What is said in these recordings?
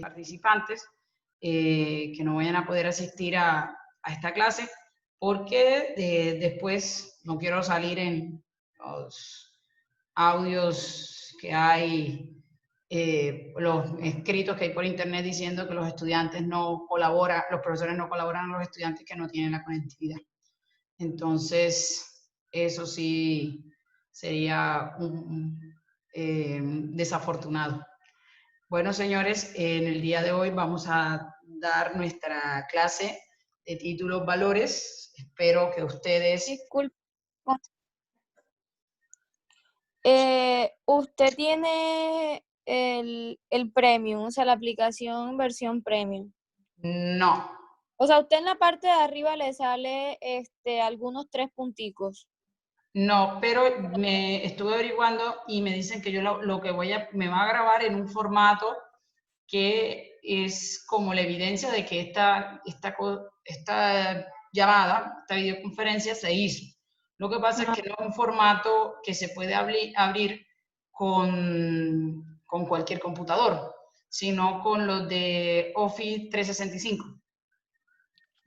participantes que no vayan a poder asistir a esta clase, porque después no quiero salir en los audios que hay, los escritos que hay por internet diciendo que los estudiantes no colaboran, los profesores no colaboran a los estudiantes que no tienen la conectividad. Entonces, eso sí sería desafortunado. Bueno, señores, en el día de hoy vamos a dar nuestra clase de títulos valores. Espero que ustedes... Disculpe. Usted tiene el premium, o sea, la aplicación versión premium. No. O sea, usted en la parte de arriba le sale algunos 3 punticos. No, pero me estuve averiguando y me dicen que yo lo que me va a grabar en un formato que es como la evidencia de que esta llamada, esta videoconferencia se hizo. Lo que pasa es que no es un formato que se puede abrir con cualquier computador, sino con los de Office 365.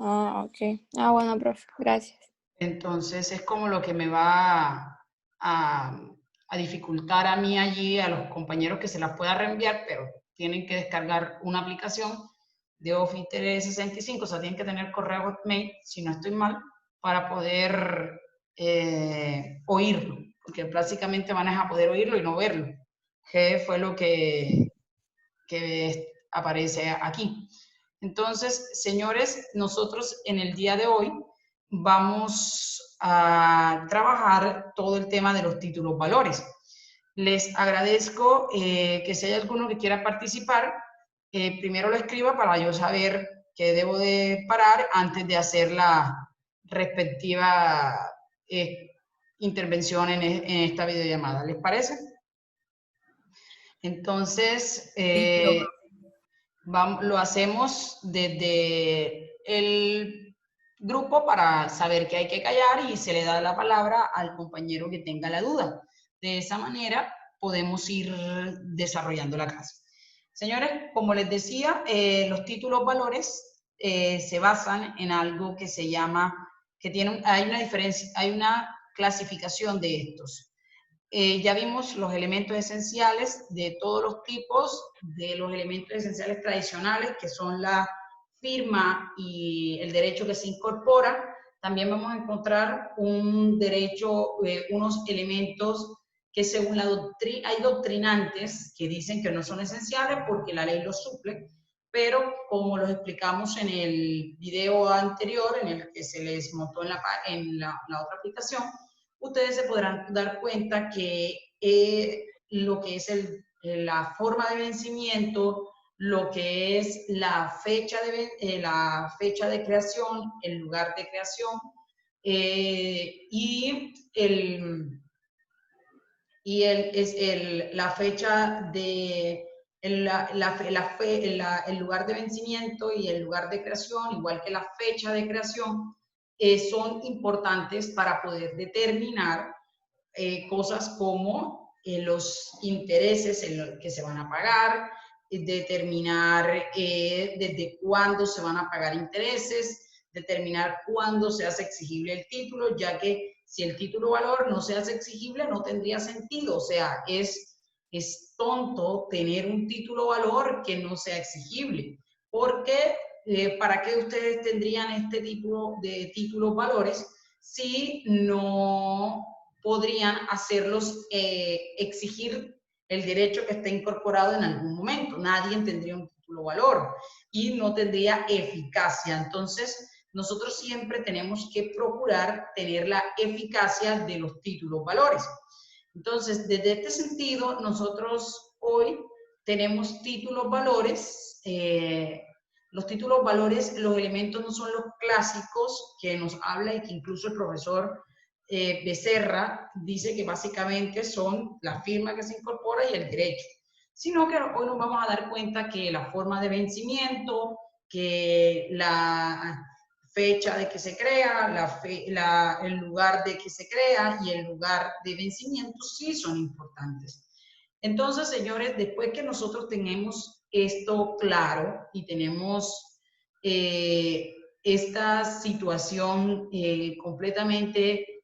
Ah, ok. Ah, bueno, profe, gracias. Entonces es como lo que me va a dificultar a mí allí, a los compañeros que se las pueda reenviar, pero tienen que descargar una aplicación de Office 365, o sea, tienen que tener correo Hotmail, si no estoy mal, para poder oírlo, porque prácticamente van a poder oírlo y no verlo, que fue lo que aparece aquí. Entonces, señores, nosotros en el día de hoy vamos a trabajar todo el tema de los títulos valores. Les agradezco que si hay alguno que quiera participar, primero lo escriba para yo saber qué debo de parar antes de hacer la respectiva intervención en esta videollamada. ¿Les parece? Entonces, lo hacemos desde el grupo para saber que hay que callar y se le da la palabra al compañero que tenga la duda. De esa manera podemos ir desarrollando la clase. Señores, como les decía, los títulos valores se basan en algo que se llama, hay una diferencia, hay una clasificación de estos. Ya vimos los elementos esenciales de todos los tipos, de los elementos esenciales tradicionales, que son la firma y el derecho que se incorpora. También vamos a encontrar un derecho, unos elementos que según la doctrina, hay doctrinantes que dicen que no son esenciales porque la ley los suple, pero como los explicamos en el video anterior, en el que se les montó en la otra aplicación, ustedes se podrán dar cuenta que lo que es la forma de vencimiento, lo que es la fecha de creación, el lugar de creación la fecha de el lugar de vencimiento y el lugar de creación, igual que la fecha de creación, son importantes para poder determinar cosas como los intereses que se van a pagar, determinar desde cuándo se van a pagar intereses, determinar cuándo se hace exigible el título, ya que si el título valor no se hace exigible no tendría sentido, o sea, es tonto tener un título valor que no sea exigible, porque ¿para qué ustedes tendrían este tipo de títulos valores si no podrían hacerlos exigir el derecho que está incorporado en algún momento? Nadie tendría un título valor y no tendría eficacia. Entonces, nosotros siempre tenemos que procurar tener la eficacia de los títulos valores. Entonces, desde este sentido, nosotros hoy tenemos títulos valores. Los títulos valores, los elementos no son los clásicos que nos habla y que incluso el profesor Becerra dice que básicamente son la firma que se incorpora y el derecho, sino que hoy nos vamos a dar cuenta que la forma de vencimiento, que la fecha de que se crea, el lugar de que se crea y el lugar de vencimiento sí son importantes. Entonces, señores, después que nosotros tenemos esto claro y tenemos esta situación completamente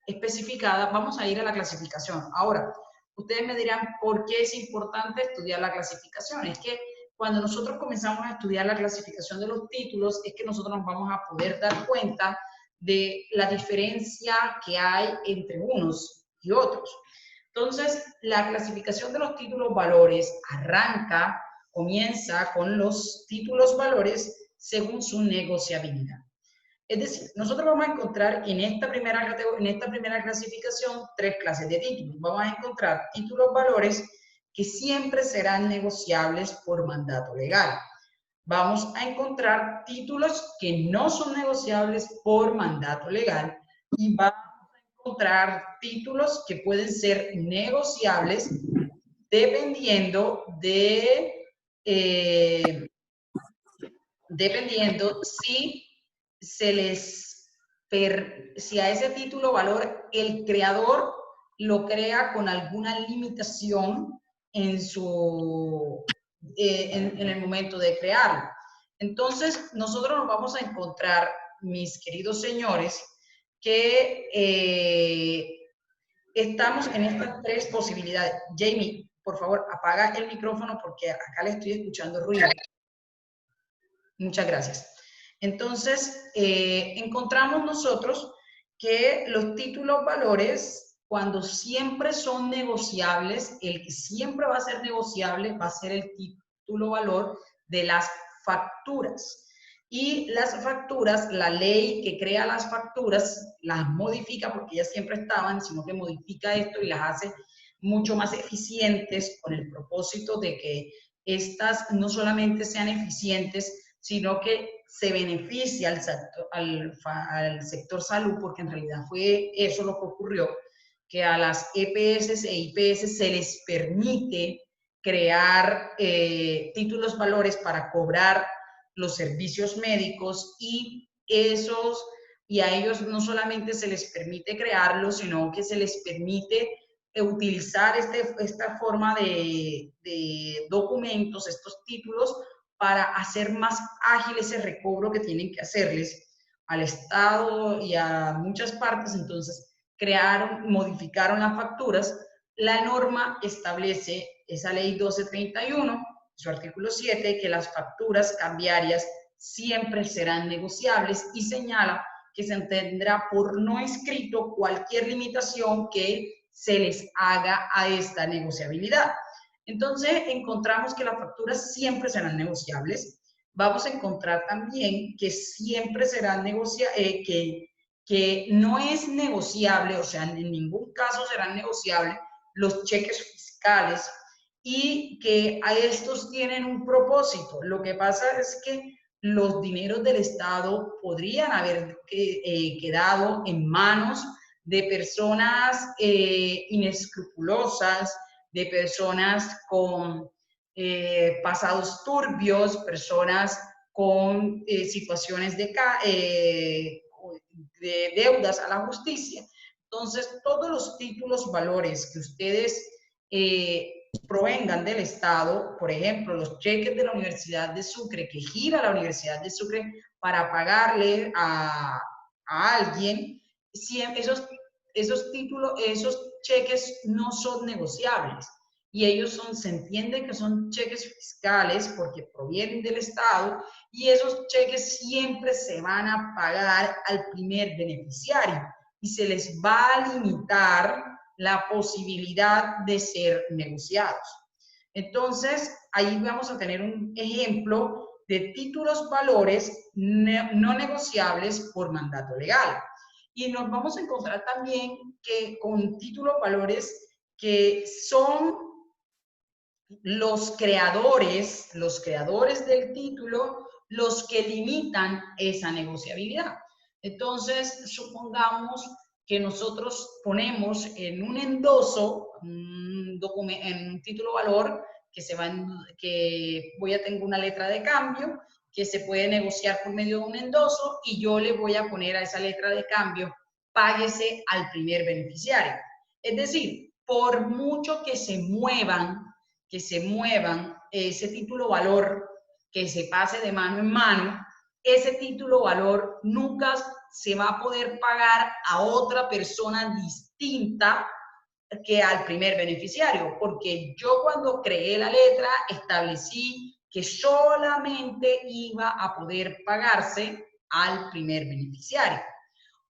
especificada, vamos a ir a la clasificación. Ahora, ustedes me dirán, ¿por qué es importante estudiar la clasificación? Es que cuando nosotros comenzamos a estudiar la clasificación de los títulos, es que nosotros nos vamos a poder dar cuenta de la diferencia que hay entre unos y otros. Entonces, la clasificación de los títulos valores comienza con los títulos valores según su negociabilidad. Es decir, nosotros vamos a encontrar en esta primera clasificación 3 clases de títulos. Vamos a encontrar títulos valores que siempre serán negociables por mandato legal. Vamos a encontrar títulos que no son negociables por mandato legal y vamos a encontrar títulos que pueden ser negociables dependiendo si si a ese título valor el creador lo crea con alguna limitación en el momento de crearlo. Entonces, nosotros nos vamos a encontrar, mis queridos señores, que estamos en estas 3 posibilidades. Jamie, por favor, apaga el micrófono porque acá le estoy escuchando ruido. Muchas gracias. Entonces, encontramos nosotros que los títulos valores, cuando siempre son negociables, el que siempre va a ser negociable va a ser el título valor de las facturas. Y las facturas, la ley que crea las facturas, las modifica porque ellas siempre estaban, sino que modifica esto y las hace mucho más eficientes con el propósito de que estas no solamente sean eficientes, sino que se beneficia al sector salud, porque en realidad fue eso lo que ocurrió, que a las EPS e IPS se les permite crear títulos valores para cobrar los servicios médicos y a ellos no solamente se les permite crearlos, sino que se les permite utilizar esta forma de documentos, estos títulos, para hacer más ágil ese recobro que tienen que hacerles al Estado y a muchas partes. Entonces, modificaron las facturas. La norma establece, esa ley 1231, su artículo 7, que las facturas cambiarias siempre serán negociables y señala que se entenderá por no escrito cualquier limitación que se les haga a esta negociabilidad. Entonces, encontramos que las facturas siempre serán negociables. Vamos a encontrar también que siempre serán que no es negociable, o sea, en ningún caso serán negociables los cheques fiscales y que a estos tienen un propósito. Lo que pasa es que los dineros del Estado podrían haber quedado en manos de personas inescrupulosas, de personas con pasados turbios, personas con situaciones de deudas a la justicia. Entonces, todos los títulos valores que ustedes provengan del Estado, por ejemplo, los cheques de la Universidad de Sucre, que gira la Universidad de Sucre para pagarle a alguien, esos cheques no son negociables y ellos se entiende que son cheques fiscales porque provienen del Estado y esos cheques siempre se van a pagar al primer beneficiario y se les va a limitar la posibilidad de ser negociados. Entonces, ahí vamos a tener un ejemplo de títulos valores no negociables por mandato legal. Y nos vamos a encontrar también que con títulos valores que son los creadores del título, los que limitan esa negociabilidad. Entonces, supongamos que nosotros ponemos en un endoso, en un título valor, tengo una letra de cambio, que se puede negociar por medio de un endoso, y yo le voy a poner a esa letra de cambio, páguese al primer beneficiario. Es decir, por mucho que se muevan ese título valor que se pase de mano en mano, ese título valor nunca se va a poder pagar a otra persona distinta que al primer beneficiario, porque yo cuando creé la letra establecí que solamente iba a poder pagarse al primer beneficiario,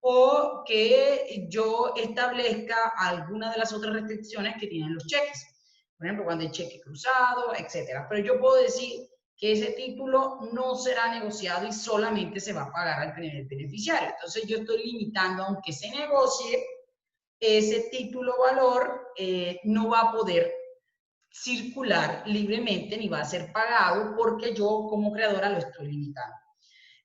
o que yo establezca alguna de las otras restricciones que tienen los cheques. Por ejemplo, cuando hay cheque cruzado, etcétera. Pero yo puedo decir que ese título no será negociado y solamente se va a pagar al primer beneficiario. Entonces yo estoy limitando, aunque se negocie, ese título valor no va a poder circular libremente ni va a ser pagado porque yo como creadora lo estoy limitando.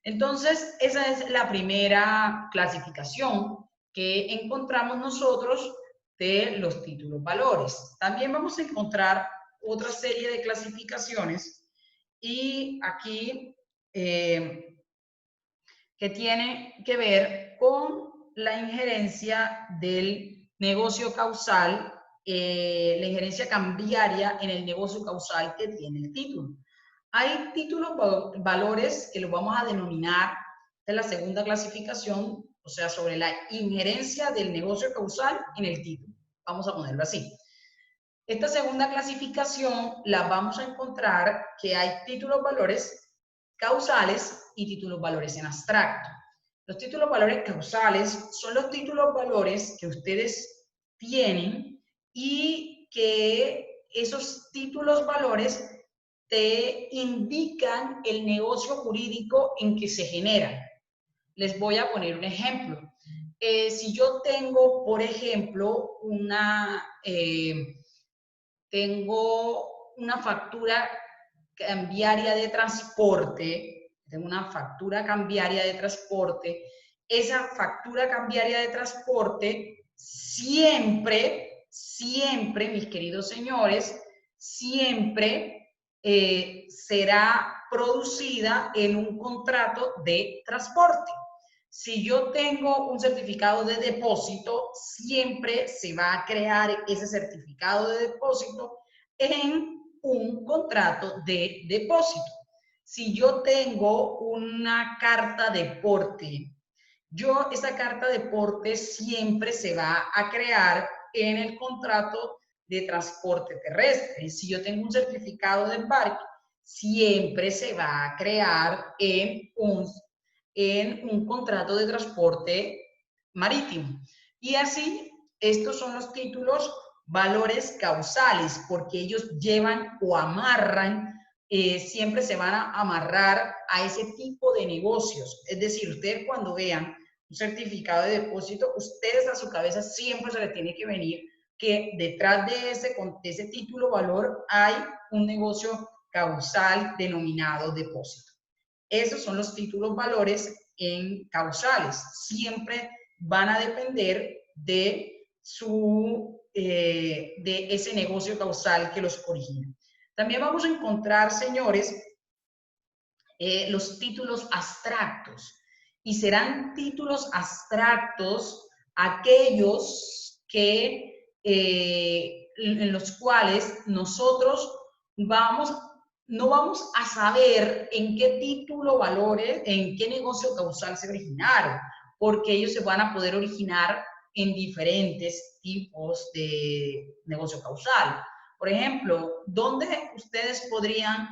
Entonces, esa es la primera clasificación que encontramos nosotros de los títulos valores. También vamos a encontrar otra serie de clasificaciones y aquí que tiene que ver con la injerencia del negocio causal, la injerencia cambiaria en el negocio causal que tiene el título. Hay títulos valores que los vamos a denominar de la segunda clasificación, o sea, sobre la injerencia del negocio causal en el título. Vamos a ponerlo así. Esta segunda clasificación la vamos a encontrar que hay títulos valores causales y títulos valores en abstracto. Los títulos valores causales son los títulos valores que ustedes tienen y que esos títulos valores te indican el negocio jurídico en que se generan. Les voy a poner un ejemplo. Si yo tengo, por ejemplo, tengo una factura cambiaria de transporte, esa factura cambiaria de transporte siempre, mis queridos señores, siempre será producida en un contrato de transporte. Si yo tengo un certificado de depósito, siempre se va a crear ese certificado de depósito en un contrato de depósito. Si yo tengo una carta de porte, esa carta de porte siempre se va a crear en el contrato de transporte terrestre. Si yo tengo un certificado de embarque, siempre se va a crear en un contrato de transporte marítimo. Y así, estos son los títulos valores causales, porque ellos llevan o amarran, siempre se van a amarrar a ese tipo de negocios. Es decir, ustedes cuando vean un certificado de depósito, ustedes a su cabeza siempre se les tiene que venir que detrás de ese título valor hay un negocio causal denominado depósito. Esos son los títulos valores en causales. Siempre van a depender de ese negocio causal que los origina. También vamos a encontrar, señores, los títulos abstractos. Y serán títulos abstractos aquellos en los cuales nosotros no vamos a saber en qué título valores, en qué negocio causal se originaron, porque ellos se van a poder originar en diferentes tipos de negocio causal. Por ejemplo, ¿dónde ustedes podrían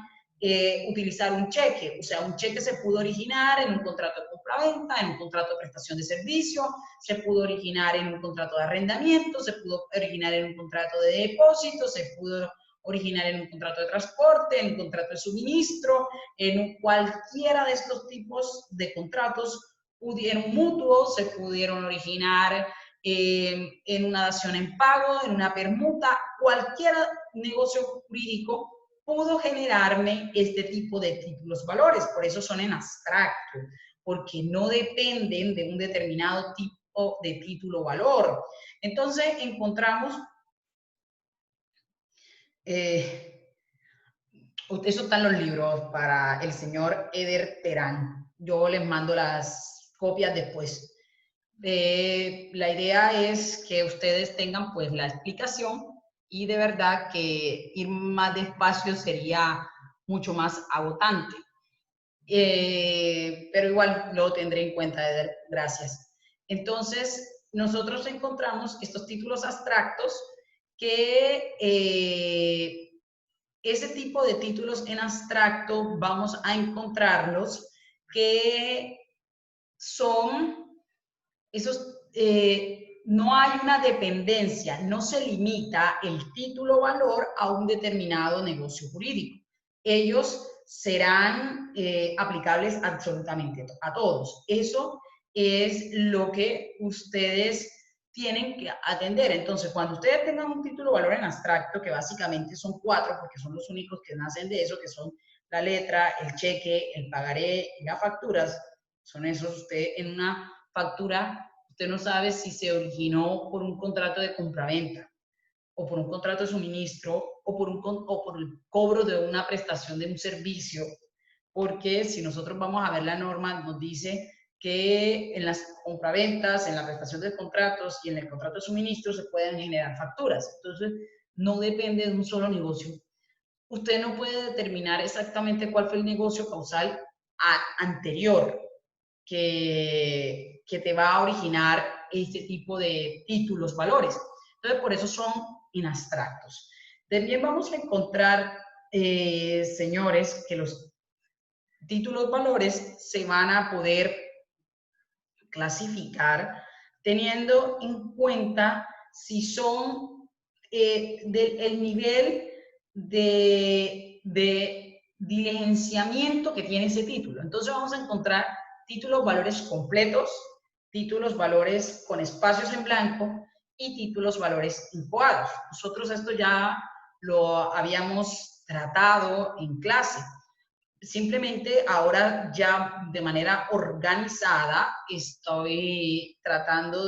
utilizar un cheque? O sea, un cheque se pudo originar en un contrato de compraventa, en un contrato de prestación de servicio, se pudo originar en un contrato de arrendamiento, se pudo originar en un contrato de depósito, se pudo originar en un contrato de transporte, en un contrato de suministro, en cualquiera de estos tipos de contratos, en un mutuo, se pudieron originar en una dación en pago, en una permuta, cualquier negocio jurídico pudo generarme este tipo de títulos valores. Por eso son en abstracto, porque no dependen de un determinado tipo de título valor. Entonces encontramos eso está en los libros para el señor Eder Terán. Yo les mando las copias después. La idea es que ustedes tengan pues la explicación y de verdad que ir más despacio sería mucho más agotante. Pero igual lo tendré en cuenta, Eder, gracias. Entonces, nosotros encontramos estos títulos abstractos que ese tipo de títulos en abstracto vamos a encontrarlos que son esos, no hay una dependencia, no se limita el título valor a un determinado negocio jurídico. Ellos serán aplicables absolutamente a todos. Eso es lo que ustedes tienen que atender. Entonces, cuando ustedes tengan un título valor en abstracto, que básicamente son 4, porque son los únicos que nacen de eso, que son la letra, el cheque, el pagaré y las facturas, son esos. Usted en una factura, usted no sabe si se originó por un contrato de compraventa, o por un contrato de suministro, o por el cobro de una prestación de un servicio, porque si nosotros vamos a ver la norma, nos dice que en las compraventas, en la prestación de contratos y en el contrato de suministro se pueden generar facturas. Entonces, no depende de un solo negocio. Usted no puede determinar exactamente cuál fue el negocio causal anterior que te va a originar este tipo de títulos, valores. Entonces, por eso son en abstractos. También vamos a encontrar, señores, que los títulos valores se van a poder clasificar teniendo en cuenta si son el nivel de diligenciamiento que tiene ese título. Entonces vamos a encontrar títulos valores completos, títulos valores con espacios en blanco y títulos valores incoados. Nosotros esto ya lo habíamos tratado en clase. Simplemente ahora ya de manera organizada estoy tratando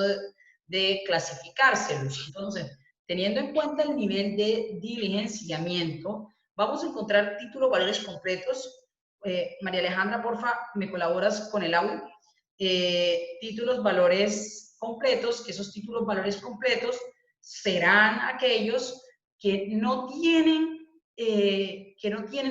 de clasificárselos. Entonces, teniendo en cuenta el nivel de diligenciamiento, vamos a encontrar títulos valores completos. María Alejandra, porfa, ¿me colaboras con el audio? Títulos valores completos, que esos títulos valores completos serán aquellos que no tienen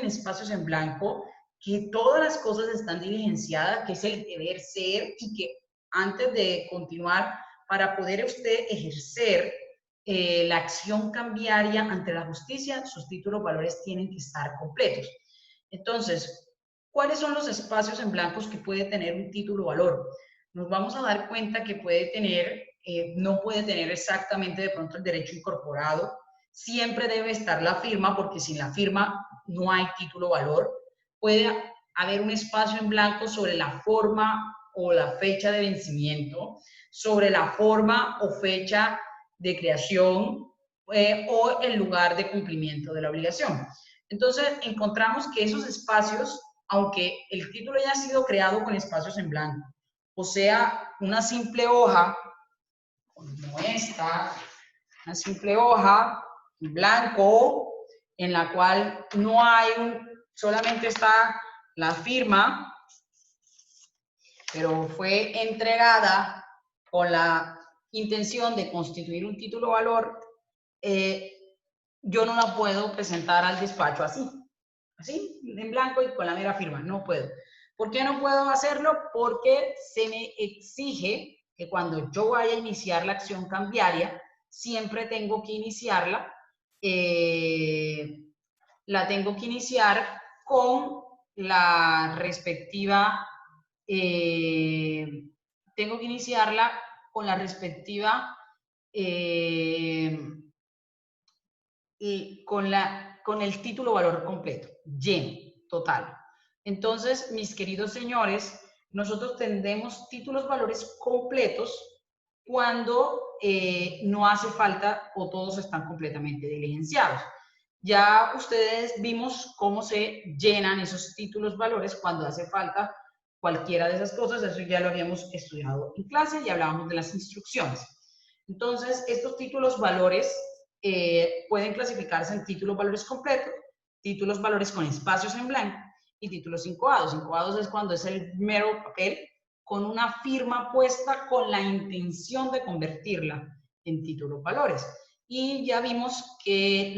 espacios en blanco, que todas las cosas están diligenciadas, que es el deber ser, y que antes de continuar, para poder usted ejercer la acción cambiaria ante la justicia, sus títulos valores tienen que estar completos. Entonces, ¿cuáles son los espacios en blancos que puede tener un título valor? Nos vamos a dar cuenta que puede tener, no puede tener exactamente de pronto el derecho incorporado. Siempre debe estar la firma, porque sin la firma no hay título valor. Puede haber un espacio en blanco sobre la forma o la fecha de vencimiento, sobre la forma o fecha de creación o el lugar de cumplimiento de la obligación. Entonces, encontramos que esos espacios, aunque el título haya sido creado con espacios en blanco, o sea, una simple hoja, como esta, una simple hoja en blanco, en la cual no hay solamente está la firma, pero fue entregada con la intención de constituir un título valor, yo no la puedo presentar al despacho así, en blanco y con la mera firma, no puedo. ¿Por qué no puedo hacerlo? Porque se me exige que cuando yo vaya a iniciar la acción cambiaria, siempre tengo que iniciarla, la tengo que iniciar con la respectiva, tengo que iniciarla con la respectiva, y con el título valor completo, lleno, total. Entonces, mis queridos señores, nosotros tendremos títulos valores completos cuando no hace falta o todos están completamente diligenciados. Ya ustedes vimos cómo se llenan esos títulos valores cuando hace falta cualquiera de esas cosas. Eso ya lo habíamos estudiado en clase y hablábamos de las instrucciones. Entonces, estos títulos valores pueden clasificarse en títulos valores completos, títulos valores con espacios en blanco y títulos incoados. Incoados es cuando es el mero papel con una firma puesta con la intención de convertirla en títulos valores. y ya vimos que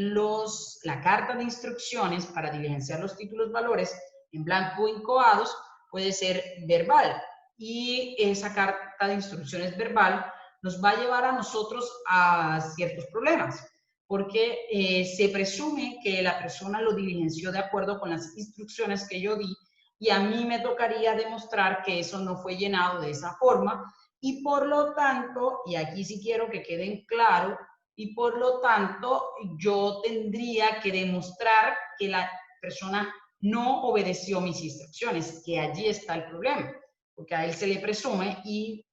la carta de instrucciones para diligenciar los títulos valores en blanco o incoados puede ser verbal, y esa carta de instrucciones verbal nos va a llevar a nosotros a ciertos problemas, porque se presume que la persona lo diligenció de acuerdo con las instrucciones que yo di, y a mí me tocaría demostrar que eso no fue llenado de esa forma, y por lo tanto, y aquí sí quiero que queden claro, y por lo tanto yo tendría que demostrar que la persona no obedeció mis instrucciones, que allí está el problema, porque a él se le presume y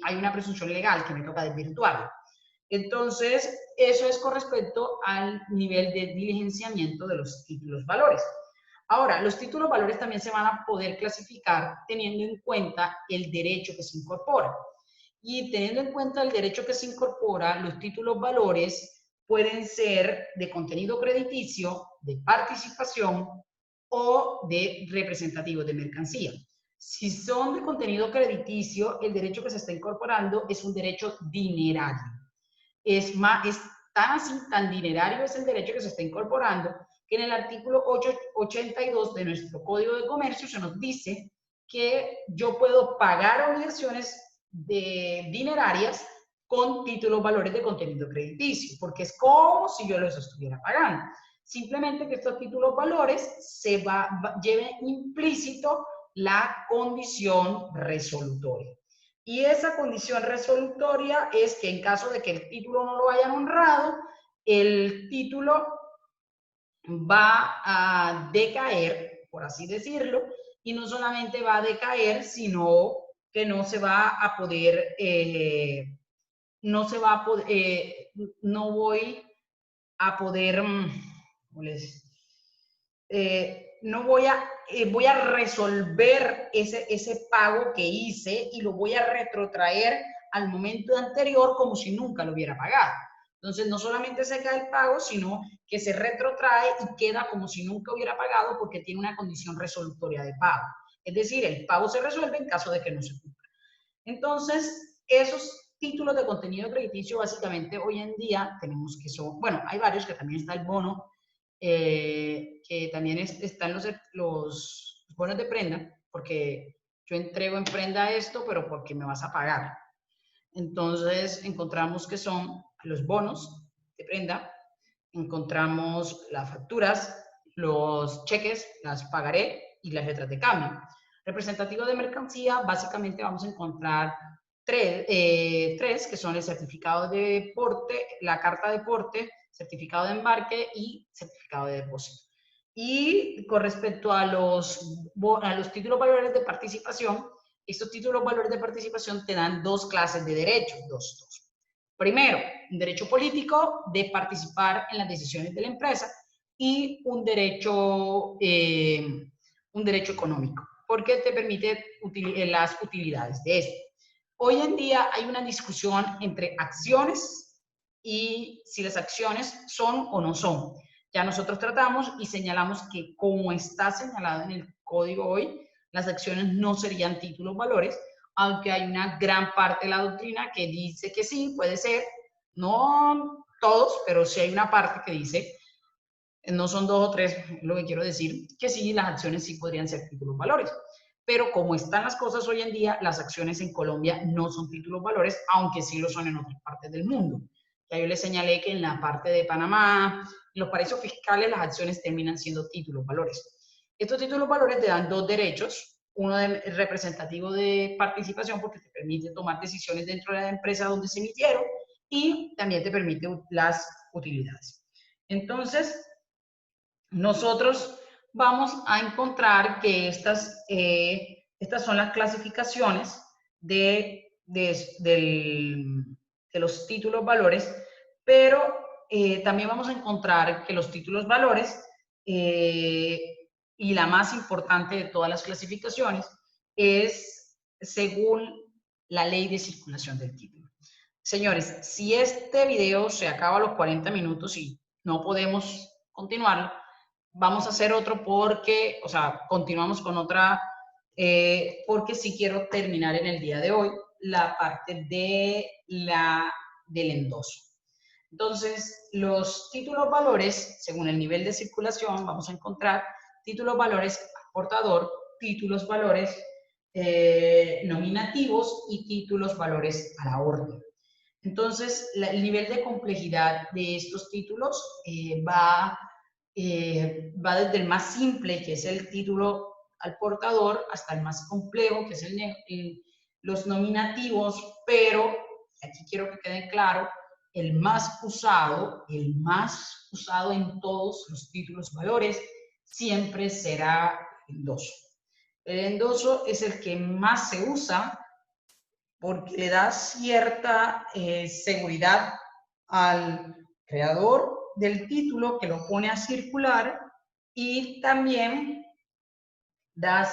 hay una presunción legal que me toca desvirtuarla. Entonces, eso es con respecto al nivel de diligenciamiento de los títulos valores. Ahora, los títulos valores también se van a poder clasificar teniendo en cuenta el derecho que se incorpora. Y teniendo en cuenta el derecho que se incorpora, los títulos valores pueden ser de contenido crediticio, de participación o de representativo de mercancía. Si son de contenido crediticio, el derecho que se está incorporando es un derecho dinerario. Es tan dinerario es el derecho que se está incorporando, que en el artículo 882 de nuestro Código de Comercio se nos dice que yo puedo pagar obligaciones dinerarias con títulos valores de contenido crediticio, porque es como si yo los estuviera pagando. Simplemente que estos títulos valores lleven implícito la condición resolutoria. Y esa condición resolutoria es que en caso de que el título no lo hayan honrado, el título va a decaer, por así decirlo, y no solamente va a decaer, sino que no se va a poder, no voy a poder, voy a resolver ese pago que hice y lo voy a retrotraer al momento anterior como si nunca lo hubiera pagado. Entonces, no solamente se cae el pago, sino que se retrotrae y queda como si nunca hubiera pagado porque tiene una condición resolutoria de pago. Es decir, el pago se resuelve en caso de que no se cumpla. Entonces, esos títulos de contenido crediticio, básicamente, hoy en día tenemos que son, bueno, hay varios, que también está el bono, que también están los bonos de prenda, porque yo entrego en prenda esto, pero porque me vas a pagar. Entonces, encontramos que son los bonos de prenda, encontramos las facturas, los cheques, las pagaré y las letras de cambio. Representativo de mercancía, básicamente vamos a encontrar tres, que son el certificado de porte, la carta de porte, certificado de embarque y certificado de depósito. Y con respecto a los títulos valores de participación, estos títulos valores de participación te dan dos clases de derechos, dos. Primero, un derecho político de participar en las decisiones de la empresa y un derecho económico, porque te permite las utilidades de este. Hoy en día hay una discusión entre acciones y si las acciones son o no son. Ya nosotros tratamos y señalamos que, como está señalado en el código hoy, las acciones no serían títulos valores, aunque hay una gran parte de la doctrina que dice que sí, puede ser, no todos, pero sí hay una parte que dice, no son dos o tres, lo que quiero decir, que sí, las acciones sí podrían ser títulos valores. Pero como están las cosas hoy en día, las acciones en Colombia no son títulos valores, aunque sí lo son en otras partes del mundo. Ya yo les señalé que en la parte de Panamá, en los paraísos fiscales, las acciones terminan siendo títulos valores. Estos títulos valores te dan dos derechos, uno de representativo de participación, porque te permite tomar decisiones dentro de la empresa donde se emitieron, y también te permite las utilidades. Entonces, nosotros vamos a encontrar que estas son las clasificaciones de los títulos valores, pero también vamos a encontrar que los títulos valores, y la más importante de todas las clasificaciones, es según la ley de circulación del título. Señores, si este video se acaba a los 40 minutos y no podemos continuarlo, vamos a hacer otro porque, o sea, continuamos con otra, porque sí quiero terminar en el día de hoy la parte del endoso. Entonces, los títulos valores, según el nivel de circulación, vamos a encontrar títulos valores al portador, títulos valores nominativos y títulos valores a la orden. Entonces, el nivel de complejidad de estos títulos va desde el más simple, que es el título al portador, hasta el más complejo, que es los nominativos, pero aquí quiero que quede claro, el más usado en todos los títulos valores, siempre será el endoso. El endoso es el que más se usa porque le da cierta seguridad al creador del título que lo pone a circular y también da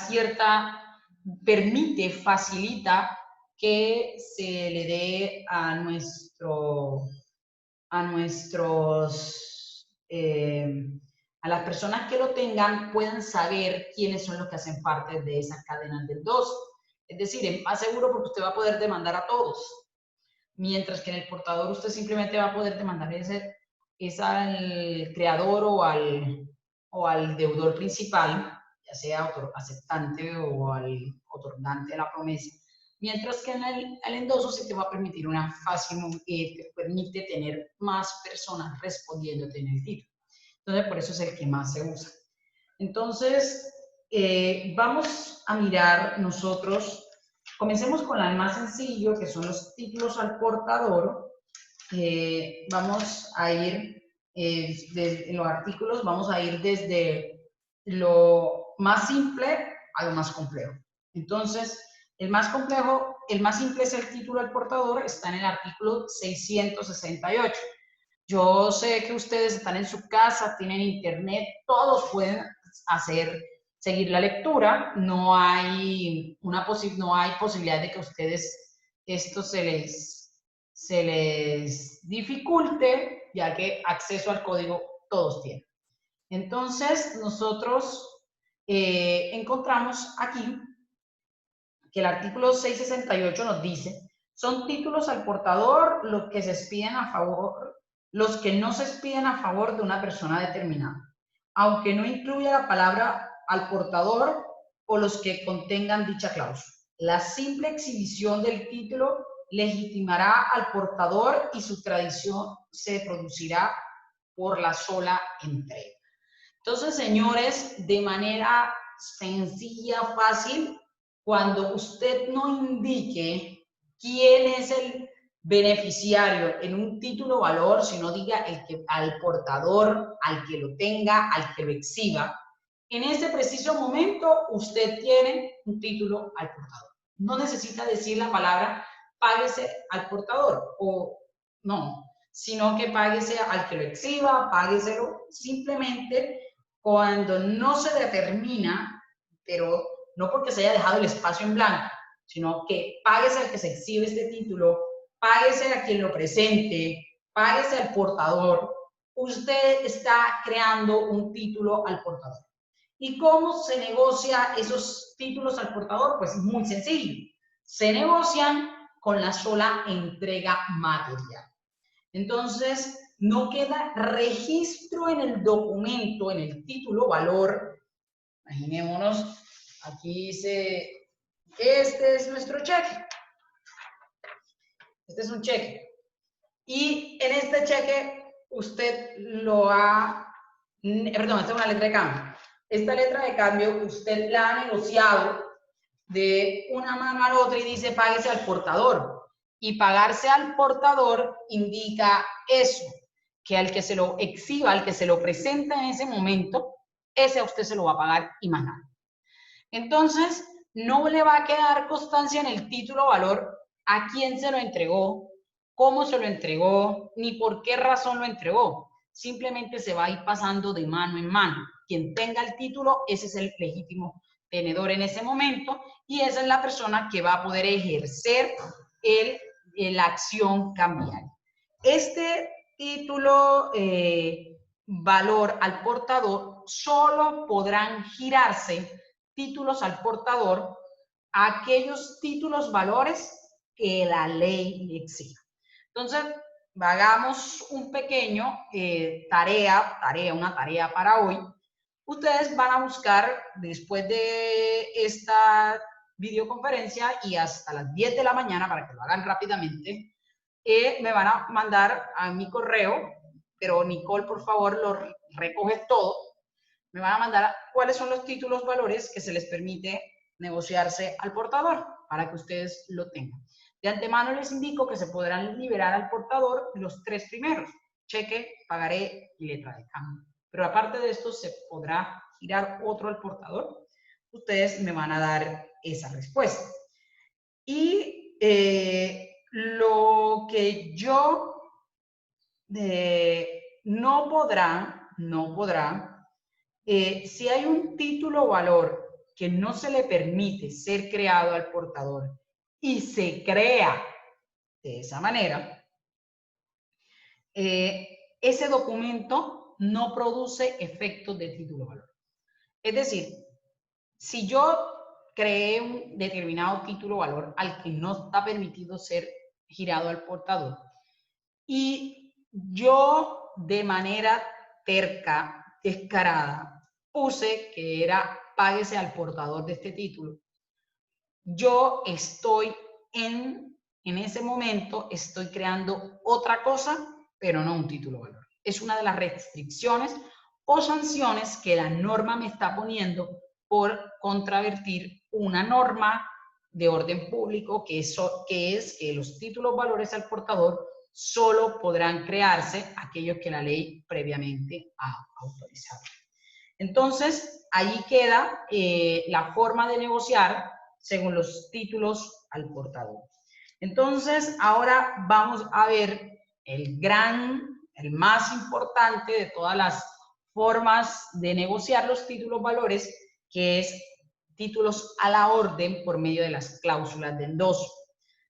facilita que se le dé a a las personas que lo tengan, puedan saber quiénes son los que hacen parte de esas cadenas del endoso. Es decir, es más seguro porque usted va a poder demandar a todos, mientras que en el portador usted simplemente va a poder demandar es al creador o al deudor principal, ya sea aceptante o al otorgante de la promesa, mientras que en el endoso se te va a permitir te permite tener más personas respondiéndote en el título. Entonces, por eso es el que más se usa. Entonces, vamos a mirar nosotros, comencemos con el más sencillo, que son los títulos al portador. Vamos a ir, en los artículos, vamos a ir desde lo más simple a lo más complejo. Entonces, el más simple es el título al portador, está en el artículo 668. Yo sé que ustedes están en su casa, tienen internet, todos pueden seguir la lectura, no hay posibilidad de que a ustedes esto se les dificulte, ya que acceso al código todos tienen. Entonces, nosotros encontramos aquí que el artículo 668 nos dice, son títulos al portador los que no se expiden a favor de una persona determinada, aunque no incluya la palabra al portador o los que contengan dicha cláusula. La simple exhibición del título legitimará al portador y su tradición se producirá por la sola entrega. Entonces, señores, de manera sencilla, fácil, cuando usted no indique quién es el beneficiario en un título valor, sino diga al portador, al que lo tenga, al que lo exhiba, en ese preciso momento usted tiene un título al portador. No necesita decir la palabra páguese al portador o no, sino que páguese al que lo exhiba, págueselo simplemente cuando no se determina, pero no porque se haya dejado el espacio en blanco, sino que páguese al que se exhibe este título, páguese a quien lo presente, páguese al portador. Usted está creando un título al portador. ¿Y cómo se negocia esos títulos al portador? Pues muy sencillo. Se negocian con la sola entrega material. Entonces, no queda registro en el documento, en el título valor. Imaginémonos, aquí dice, este es nuestro cheque. Este es un cheque. Y en este cheque usted esta es una letra de cambio. Esta letra de cambio usted la ha negociado de una mano a la otra y dice páguese al portador. Y pagarse al portador indica eso, que al que se lo exhiba, al que se lo presenta en ese momento, ese a usted se lo va a pagar y más nada. Entonces, no le va a quedar constancia en el título valor a quién se lo entregó, cómo se lo entregó, ni por qué razón lo entregó. Simplemente se va a ir pasando de mano en mano. Quien tenga el título, ese es el legítimo tenedor en ese momento y esa es la persona que va a poder ejercer la acción cambiaria. Este título valor al portador solo podrán girarse títulos al portador aquellos títulos valores que la ley le exija. Entonces, hagamos un pequeño una tarea para hoy. Ustedes van a buscar después de esta videoconferencia y hasta las 10 de la mañana, para que lo hagan rápidamente, me van a mandar a mi correo, pero Nicole, por favor, lo recoge todo. Me van a mandar cuáles son los títulos valores que se les permite negociarse al portador, para que ustedes lo tengan. De antemano les indico que se podrán liberar al portador los 3 primeros: cheque, pagaré y letra de cambio. Pero aparte de esto, se podrá girar otro al portador. Ustedes me van a dar esa respuesta. Y lo que yo no podrá, si hay un título valor que no se le permite ser creado al portador y se crea de esa manera, ese documento no produce efectos de título valor. Es decir, si yo creé un determinado título valor al que no está permitido ser girado al portador y yo de manera terca, descarada, puse que era páguese al portador de este título, yo estoy en ese momento estoy creando otra cosa, pero no un título valor. Es una de las restricciones o sanciones que la norma me está poniendo por contravertir una norma de orden público que es que los títulos valores al portador solo podrán crearse aquellos que la ley previamente ha autorizado. Entonces, ahí queda la forma de negociar según los títulos al portador. Entonces, ahora vamos a ver el más importante de todas las formas de negociar los títulos valores, que es títulos a la orden por medio de las cláusulas de endoso.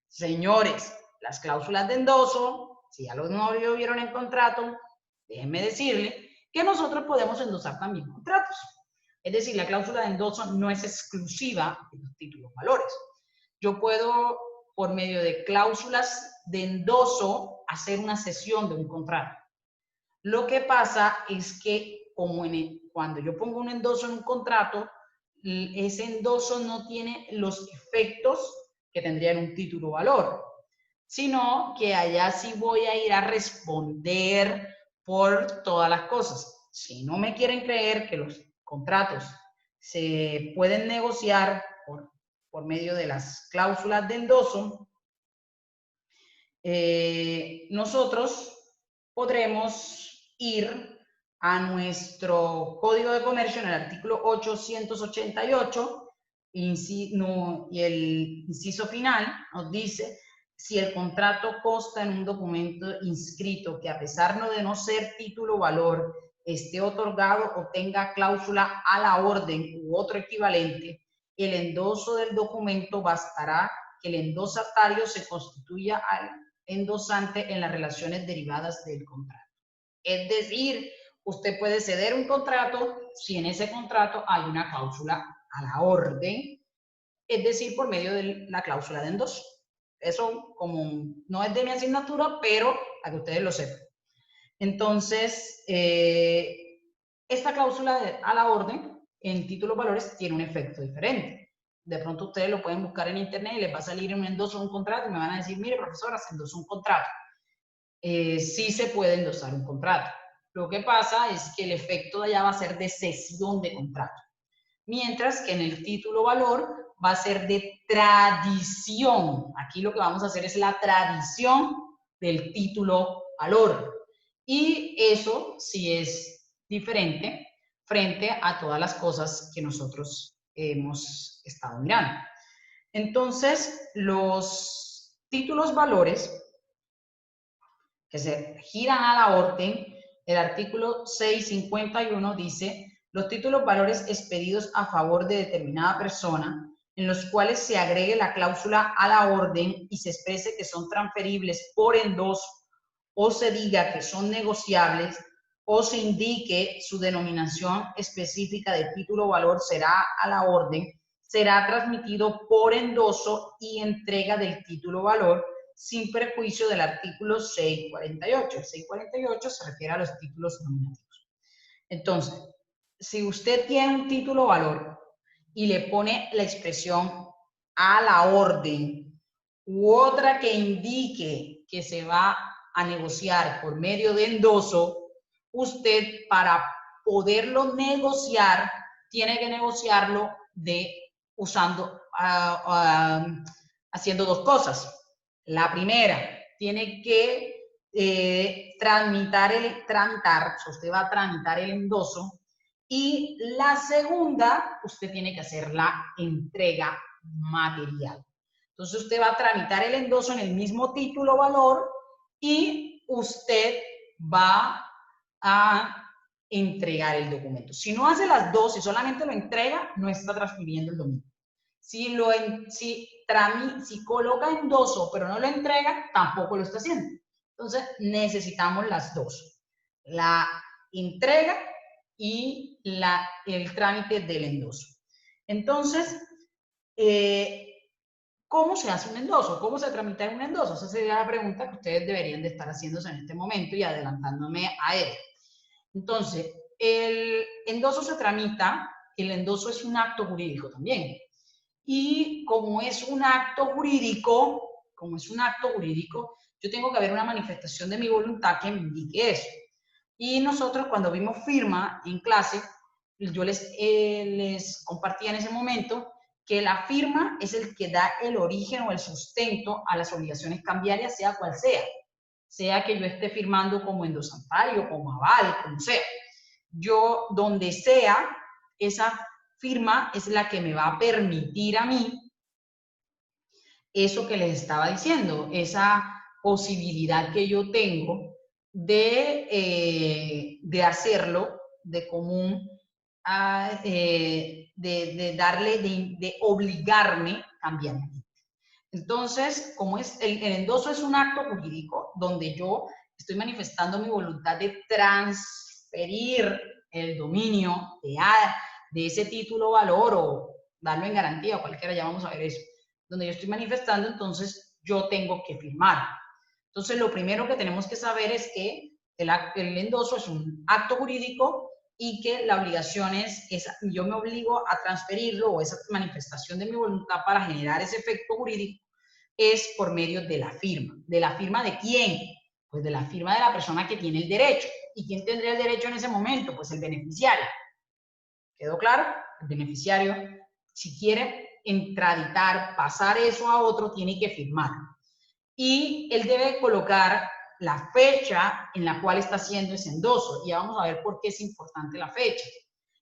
Señores, las cláusulas de endoso, si ya no lo vieron en contrato, déjenme decirle que nosotros podemos endosar también contratos. Es decir, la cláusula de endoso no es exclusiva de los títulos valores. Yo puedo, por medio de cláusulas de endoso, hacer una cesión de un contrato. Lo que pasa es que, cuando yo pongo un endoso en un contrato, ese endoso no tiene los efectos que tendría en un título valor, sino que allá sí voy a ir a responder por todas las cosas. Si no me quieren creer que los contratos se pueden negociar por medio de las cláusulas de endoso, nosotros podremos ir a nuestro Código de Comercio en el artículo 888 y el inciso final nos dice: si el contrato consta en un documento inscrito que, a pesar de no ser título valor, esté otorgado o tenga cláusula a la orden u otro equivalente, el endoso del documento bastará que el endosatario se constituya al endosante en las relaciones derivadas del contrato. Es decir, usted puede ceder un contrato si en ese contrato hay una cláusula a la orden, es decir, por medio de la cláusula de endoso. Eso no es de mi asignatura, pero para que ustedes lo sepan. Entonces, esta cláusula a la orden en títulos valores tiene un efecto diferente. De pronto ustedes lo pueden buscar en internet y les va a salir un endoso de un contrato y me van a decir: mire, profesora, se endosó un contrato. Sí se puede endosar un contrato. Lo que pasa es que el efecto de allá va a ser de cesión de contrato, mientras que en el título valor va a ser de tradición. Aquí lo que vamos a hacer es la tradición del título valor. Y eso sí es diferente frente a todas las cosas que nosotros hemos estado mirando. Entonces, los títulos valores que se giran a la orden, el artículo 651 dice: los títulos valores expedidos a favor de determinada persona, en los cuales se agregue la cláusula a la orden y se exprese que son transferibles por endoso, o se diga que son negociables, o se indique su denominación específica de título valor, será a la orden, será transmitido por endoso y entrega del título valor, sin perjuicio del artículo 648. El 648 se refiere a los títulos nominativos. Entonces, si usted tiene un título valor y le pone la expresión a la orden u otra que indique que se va a negociar por medio de endoso, usted para poderlo negociar tiene que negociarlo haciendo dos cosas. La primera, tiene que usted va a tramitar el endoso, y la segunda, usted tiene que hacer la entrega material. Entonces usted va a tramitar el endoso en el mismo título valor y usted va a entregar el documento. Si no hace las dos y solamente lo entrega, no está transfiriendo el dominio. Si coloca endoso pero no lo entrega, tampoco lo está haciendo. Entonces necesitamos las dos: la entrega y el trámite del endoso. Entonces, ¿cómo se hace un endoso? ¿Cómo se tramita un endoso? Esa sería la pregunta que ustedes deberían de estar haciéndose en este momento y adelantándome a él. Entonces, el endoso se tramita, el endoso es un acto jurídico también. Y como es un acto jurídico, yo tengo que haber una manifestación de mi voluntad que me indique eso. Y nosotros cuando vimos firma en clase, yo les compartía en ese momento que la firma es el que da el origen o el sustento a las obligaciones cambiarias, sea cual sea. Sea que yo esté firmando como endosantario, como aval, como sea. Yo, donde sea, esa firma es la que me va a permitir a mí eso que les estaba diciendo, esa posibilidad que yo tengo de hacerlo de común, de obligarme cambiariamente. Entonces, como el endoso es un acto jurídico donde yo estoy manifestando mi voluntad de transferir el dominio de ese título valor o darlo en garantía o cualquiera, ya vamos a ver eso, donde yo estoy manifestando, entonces yo tengo que firmar. Entonces, lo primero que tenemos que saber es que el endoso es un acto jurídico y que la obligación yo me obligo a transferirlo, o esa manifestación de mi voluntad para generar ese efecto jurídico es por medio de la firma. ¿De la firma de quién? Pues de la firma de la persona que tiene el derecho. ¿Y quién tendría el derecho en ese momento? Pues el beneficiario. ¿Quedó claro? El beneficiario, si quiere extraditar, pasar eso a otro, tiene que firmar. Y él debe colocar la fecha en la cual está haciendo ese endoso. Y ya vamos a ver por qué es importante la fecha.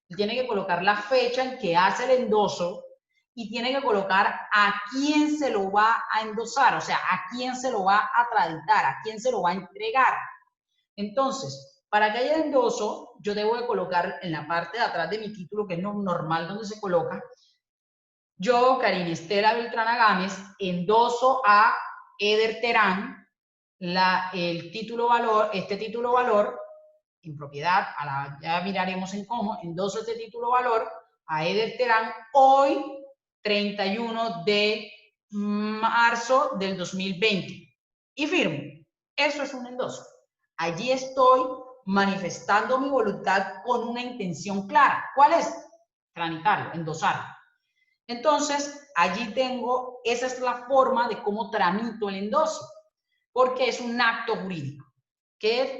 Él tiene que colocar la fecha en que hace el endoso y tiene que colocar a quién se lo va a endosar, o sea, a quién se lo va a traditar, a quién se lo va a entregar. Entonces, para que haya endoso, yo debo de colocar en la parte de atrás de mi título, que es lo normal donde se coloca, yo, Karina Estela Beltrán Gámez, endoso a Eder Terán este título valor en propiedad, ya miraremos en cómo, endoso este título valor a Eder Terán hoy, 31 de marzo del 2020. Y firmo. Eso es un endoso. Allí estoy manifestando mi voluntad con una intención clara. ¿Cuál es? Tramitarlo, endosarlo. Entonces, allí esa es la forma de cómo tramito el endoso, porque es un acto jurídico que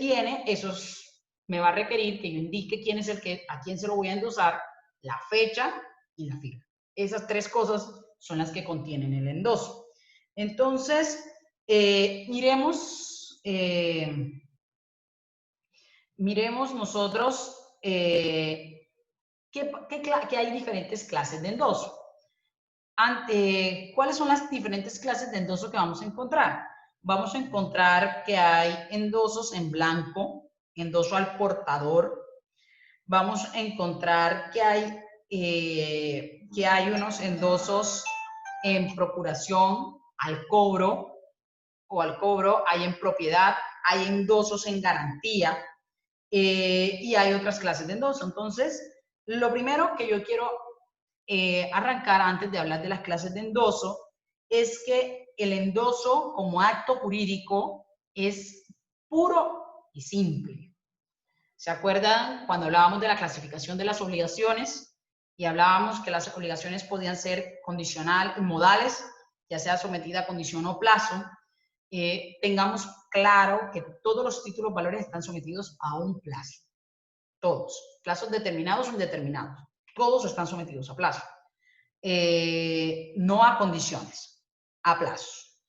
me va a requerir que yo indique quién es a quién se lo voy a endosar, la fecha y la firma. Esas tres cosas son las que contienen el endoso. Entonces, miremos nosotros que hay diferentes clases de endoso. ¿Cuáles son las diferentes clases de endoso que vamos a encontrar? Vamos a encontrar que hay endosos en blanco, endoso al portador. Vamos a encontrar que hay unos endosos en procuración, al cobro, hay en propiedad, hay endosos en garantía, y hay otras clases de endoso. Entonces, lo primero que yo quiero arrancar antes de hablar de las clases de endoso es que el endoso como acto jurídico es puro y simple. ¿Se acuerdan cuando hablábamos de la clasificación de las obligaciones y hablábamos que las obligaciones podían ser condicional y modales, ya sea sometida a condición o plazo? Tengamos claro que todos los títulos valores están sometidos a un plazo. Todos. Plazos determinados o indeterminados. Todos están sometidos a plazo. No a condiciones, a plazos.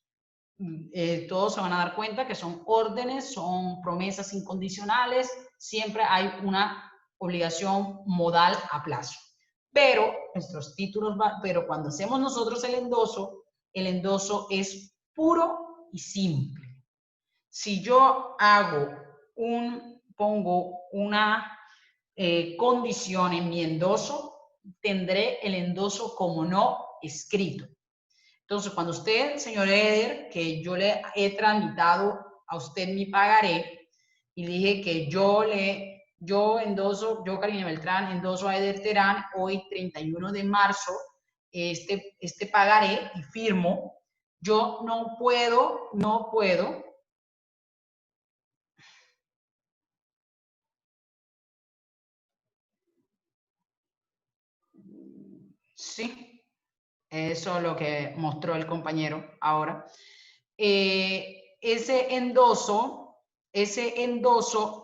Todos se van a dar cuenta que son órdenes, son promesas incondicionales, siempre hay una obligación modal a plazo. Pero nuestros títulos, pero cuando hacemos nosotros el endoso es puro y simple. Si yo pongo una condición en mi endoso, tendré el endoso como no escrito. Entonces, cuando usted, señor Eder, que yo le he tramitado a usted mi pagaré y dije que yo Karina Beltrán, endoso a Eder Terán, hoy 31 de marzo, este pagaré y firmo, yo no puedo, sí, eso es lo que mostró el compañero ahora. Ese endoso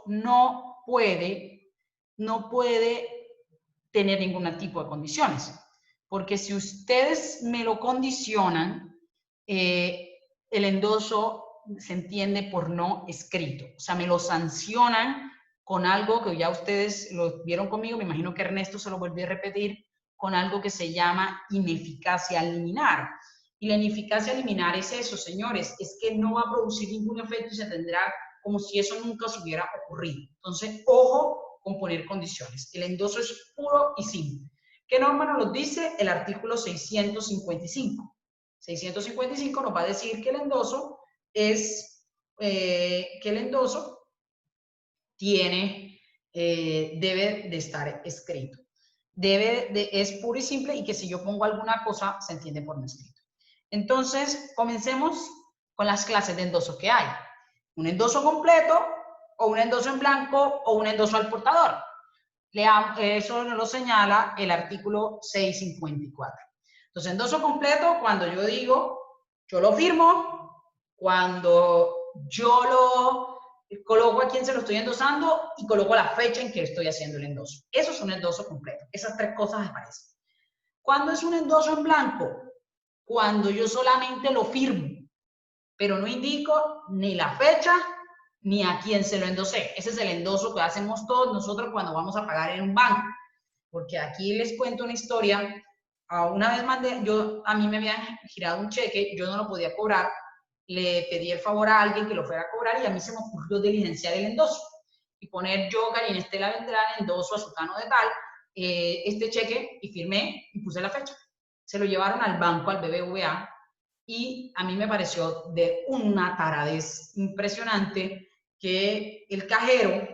no puede tener ningún tipo de condiciones, porque si ustedes me lo condicionan, el endoso se entiende por no escrito, o sea, me lo sancionan con algo que ya ustedes lo vieron conmigo, me imagino que Ernesto se lo volvió a repetir, con algo que se llama ineficacia liminar. Y la ineficacia liminar es eso, señores, es que no va a producir ningún efecto y se tendrá como si eso nunca se hubiera ocurrido. Entonces, ojo con poner condiciones. El endoso es puro y simple. ¿Qué norma nos lo dice? El artículo 655. 655 nos va a decir que el endoso debe de estar escrito. Es puro y simple y que si yo pongo alguna cosa se entiende por no escrito. Entonces, comencemos con las clases de endoso que hay. Un endoso completo o un endoso en blanco o un endoso al portador. Eso nos lo señala el artículo 654. Entonces, endoso completo, cuando yo digo, yo lo firmo, cuando yo lo coloco a quien se lo estoy endosando y coloco la fecha en que estoy haciendo el endoso. Eso es un endoso completo. Esas tres cosas aparecen. ¿Cuándo es un endoso en blanco? Cuando yo solamente lo firmo, pero no indico ni la fecha ni a quién se lo endosé. Ese es el endoso que hacemos todos nosotros cuando vamos a pagar en un banco. Porque aquí les cuento una historia. Una vez a mí me habían girado un cheque, yo no lo podía cobrar, le pedí el favor a alguien que lo fuera a cobrar y a mí se me ocurrió diligenciar el endoso y poner yo, Karina Estela Beltrán, endoso a Sutano de tal, este cheque, y firmé y puse la fecha. Se lo llevaron al banco, al BBVA, y a mí me pareció de una taradez impresionante que el cajero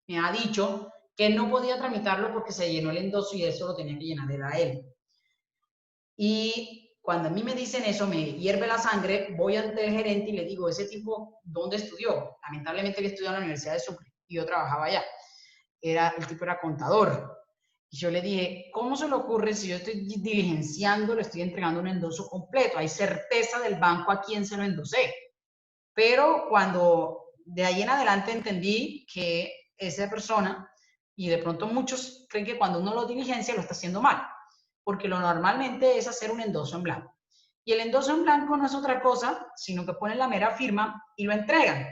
me ha dicho que no podía tramitarlo porque se llenó el endoso y eso lo tenía que llenar era él. Y cuando a mí me dicen eso, me hierve la sangre, voy ante el gerente y le digo, ¿ese tipo dónde estudió? Lamentablemente él estudió en la Universidad de Sucre y yo trabajaba allá. El tipo era contador. Y yo le dije, ¿cómo se le ocurre si yo estoy diligenciando, le estoy entregando un endoso completo? Hay certeza del banco a quién se lo endosé. Pero cuando de ahí en adelante entendí que esa persona, y de pronto muchos creen que cuando uno lo diligencia lo está haciendo mal, porque lo normalmente es hacer un endoso en blanco. Y el endoso en blanco no es otra cosa, sino que ponen la mera firma y lo entregan.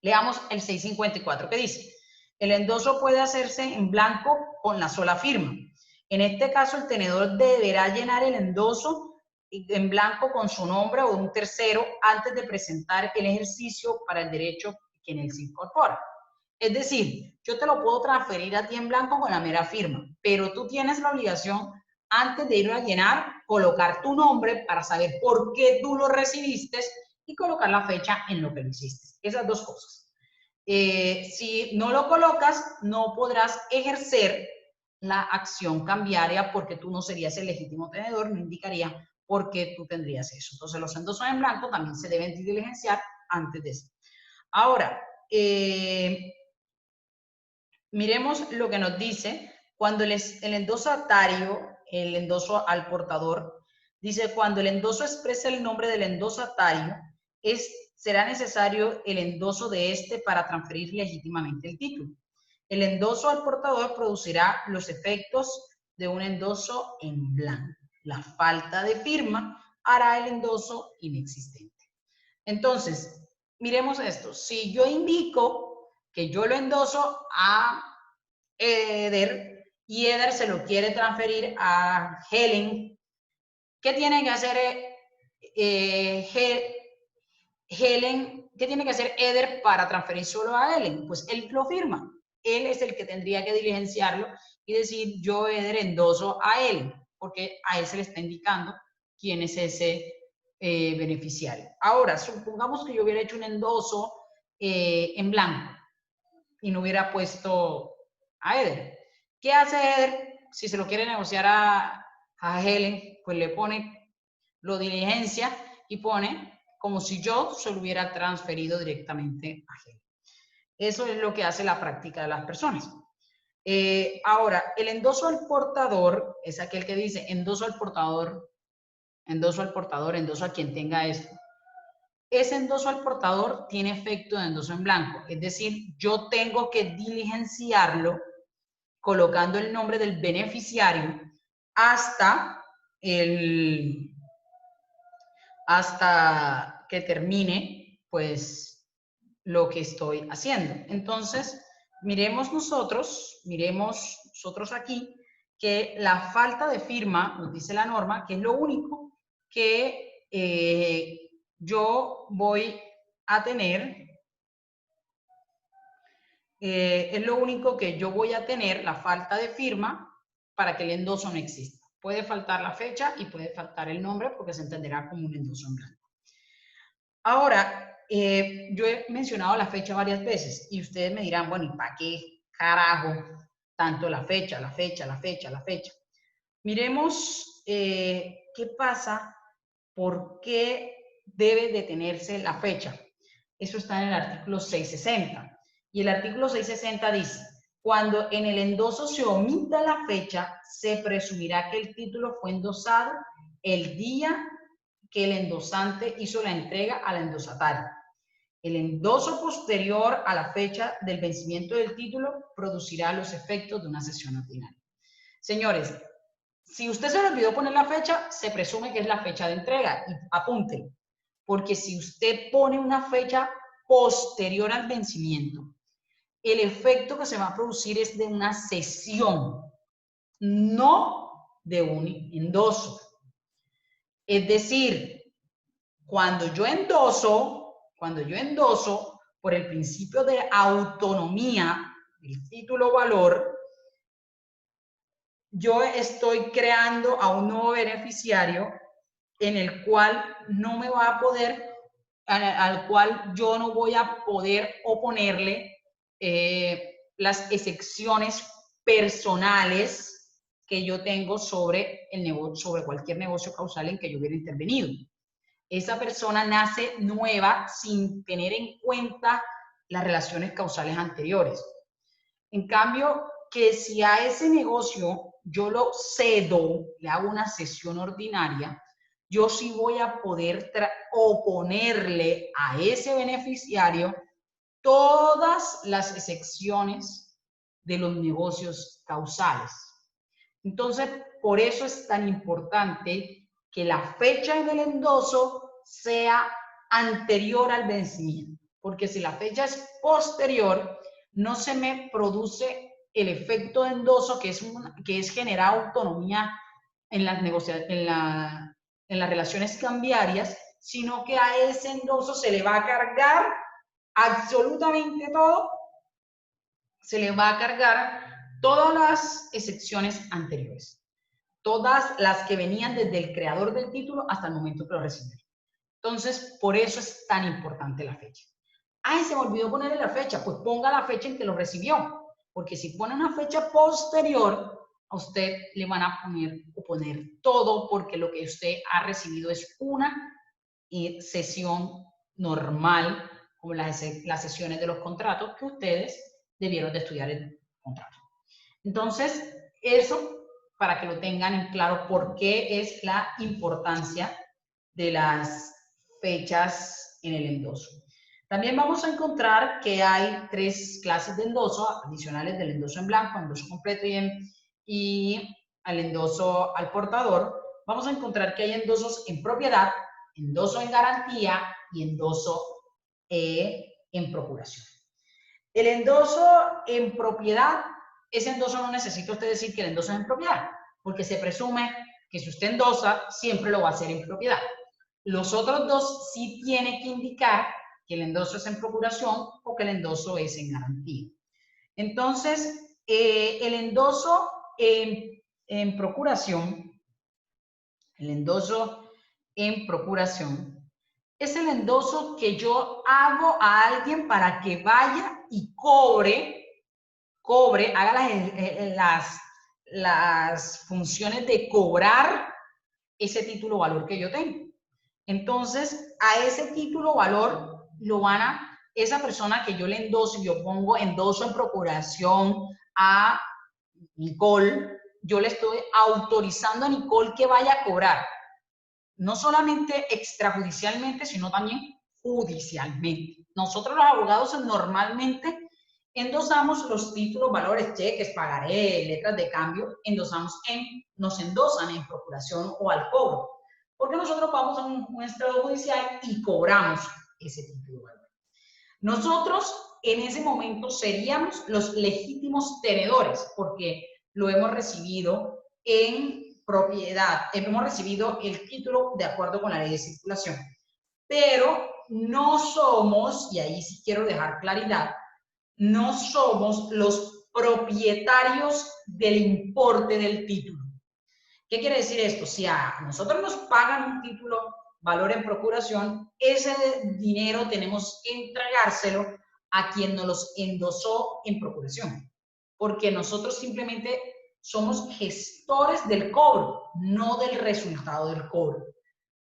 Leamos el 654 que dice, el endoso puede hacerse en blanco con la sola firma. En este caso, el tenedor deberá llenar el endoso en blanco con su nombre o de un tercero antes de presentar el ejercicio para el derecho que en él se incorpora. Es decir, yo te lo puedo transferir a ti en blanco con la mera firma, pero tú tienes la obligación, antes de ir a llenar, colocar tu nombre para saber por qué tú lo recibiste y colocar la fecha en lo que lo hiciste. Esas dos cosas. Si no lo colocas, no podrás ejercer la acción cambiaria porque tú no serías el legítimo tenedor, no indicaría por qué tú tendrías eso. Entonces, los endosos en blanco también se deben diligenciar antes de eso. Ahora, miremos lo que nos dice cuando el endosatario, el endoso al portador, dice cuando el endoso expresa el nombre del endosatario, será necesario el endoso de este para transferir legítimamente el título. El endoso al portador producirá los efectos de un endoso en blanco. La falta de firma hará el endoso inexistente. Entonces, miremos esto. Si yo indico que yo lo endoso a Eder y Eder se lo quiere transferir a Helen, ¿qué tiene que hacer Helen? ¿Qué tiene que hacer Eder para transferir solo a Helen? Pues él lo firma. Él es el que tendría que diligenciarlo y decir, yo, Eder, endoso a él, porque a él se le está indicando quién es ese beneficiario. Ahora, supongamos que yo hubiera hecho un endoso en blanco y no hubiera puesto a Eder. ¿Qué hace Eder si se lo quiere negociar a Helen? Pues le pone, lo diligencia y pone como si yo se lo hubiera transferido directamente a Helen. Eso es lo que hace la práctica de las personas. Ahora, el endoso al portador es aquel que dice endoso al portador, endoso al portador, endoso a quien tenga esto. Ese endoso al portador tiene efecto de endoso en blanco, es decir, yo tengo que diligenciarlo colocando el nombre del beneficiario hasta que termine, pues, lo que estoy haciendo. Entonces, miremos nosotros aquí que la falta de firma, nos dice la norma, que es lo único que yo voy a tener, es lo único que yo voy a tener, la falta de firma, para que el endoso no exista. Puede faltar la fecha y puede faltar el nombre porque se entenderá como un endoso en blanco. Ahora, yo he mencionado la fecha varias veces y ustedes me dirán, bueno, ¿y para qué carajo tanto la fecha, la fecha, la fecha, la fecha? Miremos qué pasa, por qué debe detenerse la fecha. Eso está en el artículo 660. Y el artículo 660 dice, cuando en el endoso se omita la fecha, se presumirá que el título fue endosado el día que el endosante hizo la entrega al endosatario. El endoso posterior a la fecha del vencimiento del título producirá los efectos de una sesión ordinaria. Señores, si usted se le olvidó poner la fecha, se presume que es la fecha de entrega. Y apunte, porque si usted pone una fecha posterior al vencimiento, el efecto que se va a producir es de una sesión, no de un endoso. Es decir, cuando yo endoso por el principio de autonomía del título valor, yo estoy creando a un nuevo beneficiario en el cual no me va a poder, al cual yo no voy a poder oponerle las excepciones personales que yo tengo sobre cualquier negocio causal en que yo hubiera intervenido. Esa persona nace nueva sin tener en cuenta las relaciones causales anteriores. En cambio, que si a ese negocio yo lo cedo, le hago una cesión ordinaria, yo sí voy a poder oponerle a ese beneficiario todas las excepciones de los negocios causales. Entonces, por eso es tan importante que la fecha del endoso sea anterior al vencimiento, porque si la fecha es posterior, no se me produce el efecto de endoso que es generar autonomía en las en las relaciones cambiarias, sino que a ese endoso se le va a cargar absolutamente todo, se le va a cargar todas las excepciones anteriores, todas las que venían desde el creador del título hasta el momento que lo recibió. Entonces, por eso es tan importante la fecha. Ay, se me olvidó ponerle la fecha. Pues ponga la fecha en que lo recibió. Porque si pone una fecha posterior, a usted le van a poner todo porque lo que usted ha recibido es una sesión normal, como las sesiones de los contratos que ustedes debieron de estudiar el contrato. Entonces, eso para que lo tengan en claro por qué es la importancia de las fechas en el endoso. También vamos a encontrar que hay 3 clases de endoso adicionales del endoso en blanco, endoso completo y al endoso al portador. Vamos a encontrar que hay endosos en propiedad, endoso en garantía y endoso en procuración. El endoso en propiedad, ese endoso no necesita usted decir que el endoso es en propiedad, porque se presume que si usted endosa, siempre lo va a hacer en propiedad. Los otros dos sí tiene que indicar que el endoso es en procuración o que el endoso es en garantía. Entonces, el endoso en procuración, el endoso en procuración, es el endoso que yo hago a alguien para que vaya y cobre, haga las funciones de cobrar ese título valor que yo tengo. Entonces, a ese título valor lo van a, esa persona que yo le endoso, yo pongo endoso en procuración a Nicole, yo le estoy autorizando a Nicole que vaya a cobrar, no solamente extrajudicialmente, sino también judicialmente. Nosotros los abogados normalmente endosamos los títulos, valores, cheques, pagaré, letras de cambio, nos endosan en procuración o al cobro, porque nosotros vamos a un estrado judicial y cobramos ese título valor. Nosotros en ese momento seríamos los legítimos tenedores, porque lo hemos recibido en propiedad, hemos recibido el título de acuerdo con la ley de circulación, pero no somos, y ahí sí quiero dejar claridad, no somos los propietarios del importe del título. ¿Qué quiere decir esto? Si a nosotros nos pagan un título valor en procuración, ese dinero tenemos que entregárselo a quien nos los endosó en procuración, porque nosotros simplemente somos gestores del cobro, no del resultado del cobro.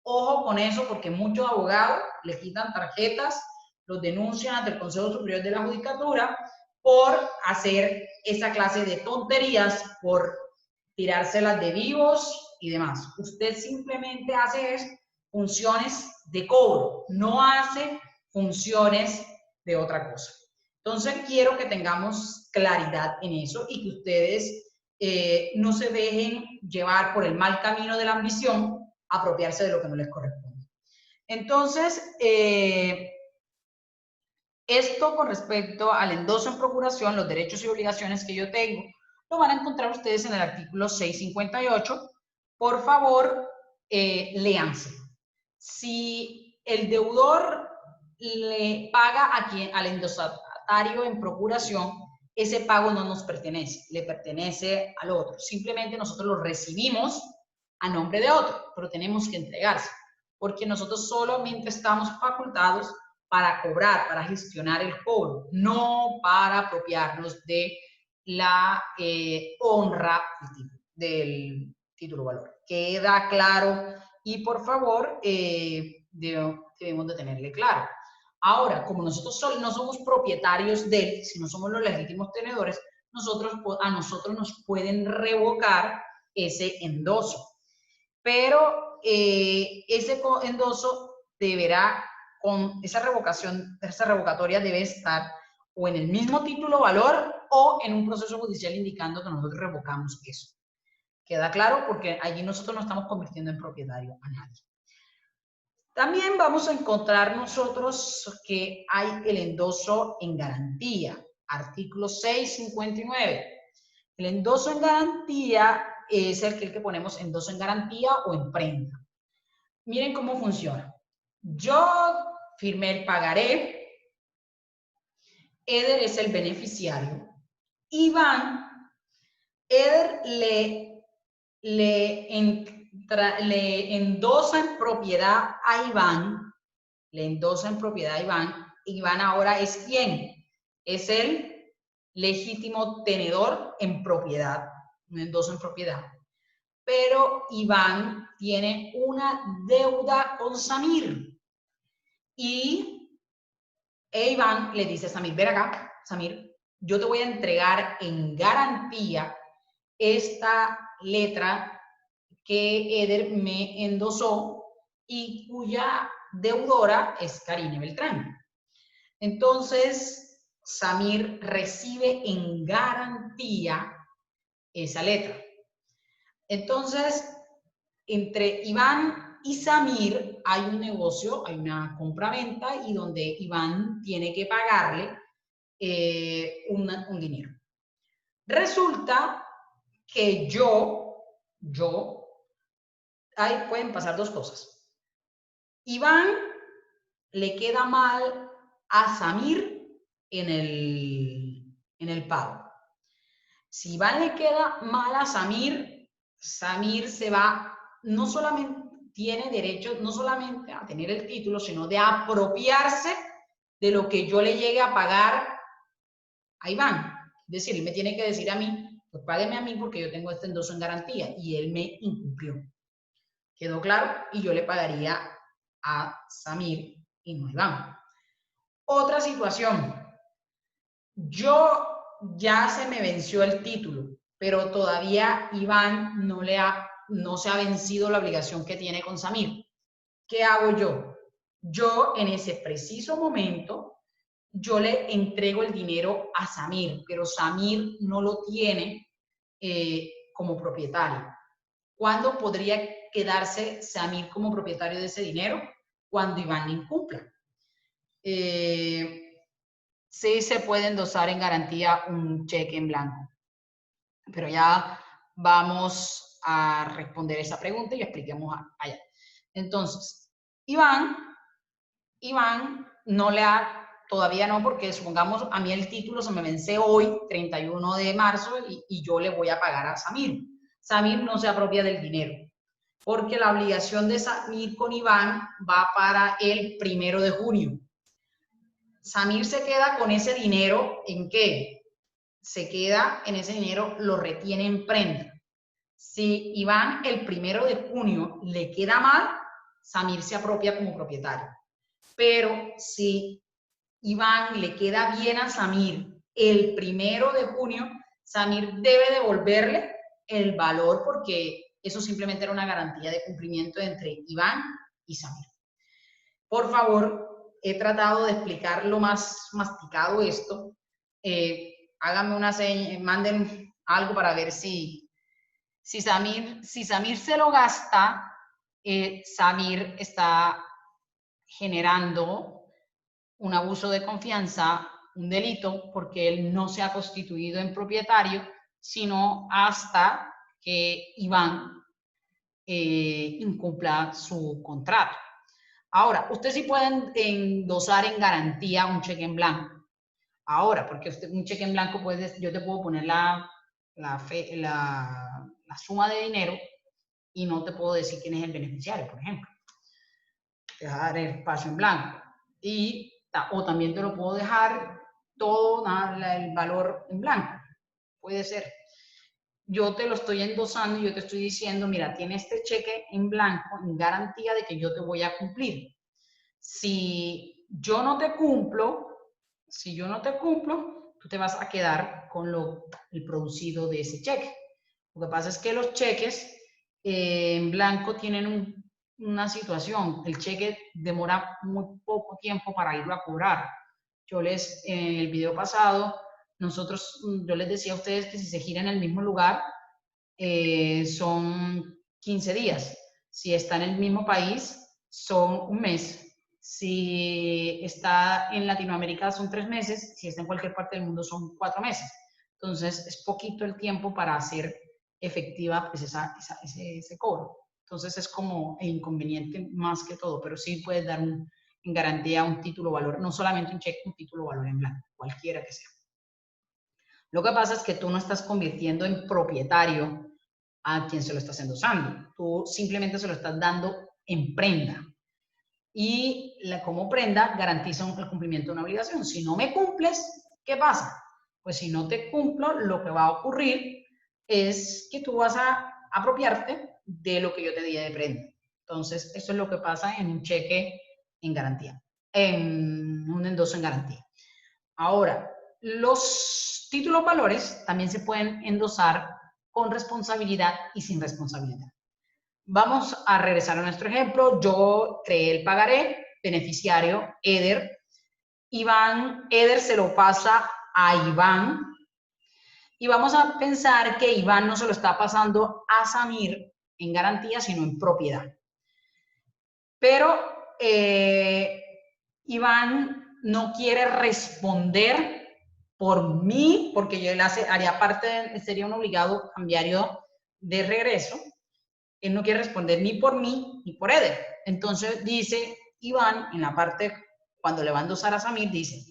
Ojo con eso, porque muchos abogados le quitan tarjetas, los denuncian ante el Consejo Superior de la Judicatura por hacer esa clase de tonterías, por tirárselas de vivos y demás. Usted simplemente hace funciones de cobro, no hace funciones de otra cosa. Entonces, quiero que tengamos claridad en eso y que ustedes no se dejen llevar por el mal camino de la ambición, apropiarse de lo que no les corresponde. Entonces, esto con respecto al endoso en procuración, los derechos y obligaciones que yo tengo, lo van a encontrar ustedes en el artículo 658. Por favor, léanse. Si el deudor le paga al endosatario en procuración, ese pago no nos pertenece, le pertenece al otro. Simplemente nosotros lo recibimos a nombre de otro, pero tenemos que entregarse, porque nosotros solamente estamos facultados para cobrar, para gestionar el cobro, no para apropiarnos de la honra del título valor. Queda claro y por favor debemos de tenerle claro. Ahora, como nosotros no somos propietarios de él, sino somos los legítimos tenedores, a nosotros nos pueden revocar ese endoso. Pero ese endoso deberá, con esa revocatoria debe estar o en el mismo título valor o en un proceso judicial indicando que nosotros revocamos eso. ¿Queda claro? Porque allí nosotros no estamos convirtiendo en propietario a nadie. También vamos a encontrar nosotros que hay el endoso en garantía, artículo 659. El endoso en garantía es el que ponemos endoso en garantía o en prenda. Miren cómo funciona. Yo firmé el pagaré, Eder es el beneficiario, Eder le endosa en propiedad a Iván, Iván ahora es ¿quién? Es el legítimo tenedor en propiedad un endoso en propiedad. Pero Iván tiene una deuda con Samir. Y Iván le dice a Samir, ven acá, Samir, yo te voy a entregar en garantía esta letra que Eder me endosó y cuya deudora es Karine Beltrán. Entonces, Samir recibe en garantía esa letra. Entonces, entre Iván y Samir hay un negocio, hay una compra-venta y donde Iván tiene que pagarle un dinero. Resulta que ahí pueden pasar dos cosas. Iván le queda mal a Samir en el pago. Si Iván le queda mal a Samir, Samir se va, no solamente tiene derecho, no solamente a tener el título, sino de apropiarse de lo que yo le llegue a pagar a Iván. Es decir, él me tiene que decir a mí, pues págueme a mí porque yo tengo este endoso en garantía y él me incumplió. ¿Quedó claro? Y yo le pagaría a Samir y no a Iván. Otra situación. Yo ya se me venció el título, pero todavía Iván no se ha vencido la obligación que tiene con Samir. ¿Qué hago yo? Yo en ese preciso momento, yo le entrego el dinero a Samir, pero Samir no lo tiene como propietario. ¿Cuándo podría quedarse Samir como propietario de ese dinero? Cuando Iván incumpla. Sí se puede endosar en garantía un cheque en blanco. Pero ya vamos a responder esa pregunta y expliquemos allá. Entonces, Iván no le ha, todavía no, porque supongamos a mí el título se me vence hoy, 31 de marzo, y yo le voy a pagar a Samir. Samir no se apropia del dinero, porque la obligación de Samir con Iván va para el 1 de junio. Samir se queda con ese dinero, ¿en qué? Se queda en ese dinero, lo retiene en prenda. Si Iván el 1 de junio le queda mal, Samir se apropia como propietario. Pero si Iván le queda bien a Samir el 1 de junio, Samir debe devolverle el valor porque eso simplemente era una garantía de cumplimiento entre Iván y Samir. Por favor, he tratado de explicar lo más masticado esto. Háganme una seña, manden algo para ver si Samir se lo gasta, Samir está generando un abuso de confianza, un delito, porque él no se ha constituido en propietario, sino hasta que Iván incumpla su contrato. Ahora, usted sí puede endosar en garantía un cheque en blanco. Ahora, porque un cheque en blanco, yo te puedo poner la suma de dinero y no te puedo decir quién es el beneficiario, por ejemplo. Te vas a dar el espacio en blanco. O también te lo puedo dejar todo el valor en blanco. Puede ser. Yo te lo estoy endosando y yo te estoy diciendo, mira, tiene este cheque en blanco en garantía de que yo te voy a cumplir. Si yo no te cumplo, tú te vas a quedar con el producido de ese cheque. Lo que pasa es que los cheques en blanco tienen una situación. El cheque demora muy poco tiempo para irlo a cobrar. En el video pasado, yo les decía a ustedes que si se gira en el mismo lugar, son 15 días. Si está en el mismo país, son un mes. Si está en Latinoamérica, son 3 meses. Si está en cualquier parte del mundo, son 4 meses. Entonces, es poquito el tiempo para hacer efectiva pues, ese cobro. Entonces, es como el inconveniente más que todo, pero sí puedes dar en garantía un título valor, no solamente un cheque, un título valor en blanco, cualquiera que sea. Lo que pasa es que tú no estás convirtiendo en propietario a quien se lo estás endosando. Tú simplemente se lo estás dando en prenda. Y como prenda garantiza el cumplimiento de una obligación. Si no me cumples, ¿qué pasa? Pues si no te cumplo, lo que va a ocurrir es que tú vas a apropiarte de lo que yo te di de prenda. Entonces, eso es lo que pasa en un cheque en garantía, en un endoso en garantía. Ahora, los títulos valores también se pueden endosar con responsabilidad y sin responsabilidad. Vamos a regresar a nuestro ejemplo. Yo creé el pagaré, beneficiario, Eder. Eder se lo pasa a Iván. Y vamos a pensar que Iván no se lo está pasando a Samir en garantía, sino en propiedad. Pero Iván no quiere responder por mí, porque yo haría parte, sería un obligado cambiario de regreso. Él no quiere responder ni por mí ni por Eder. Entonces dice Iván, en la parte, cuando le va a endosar a Samir, dice,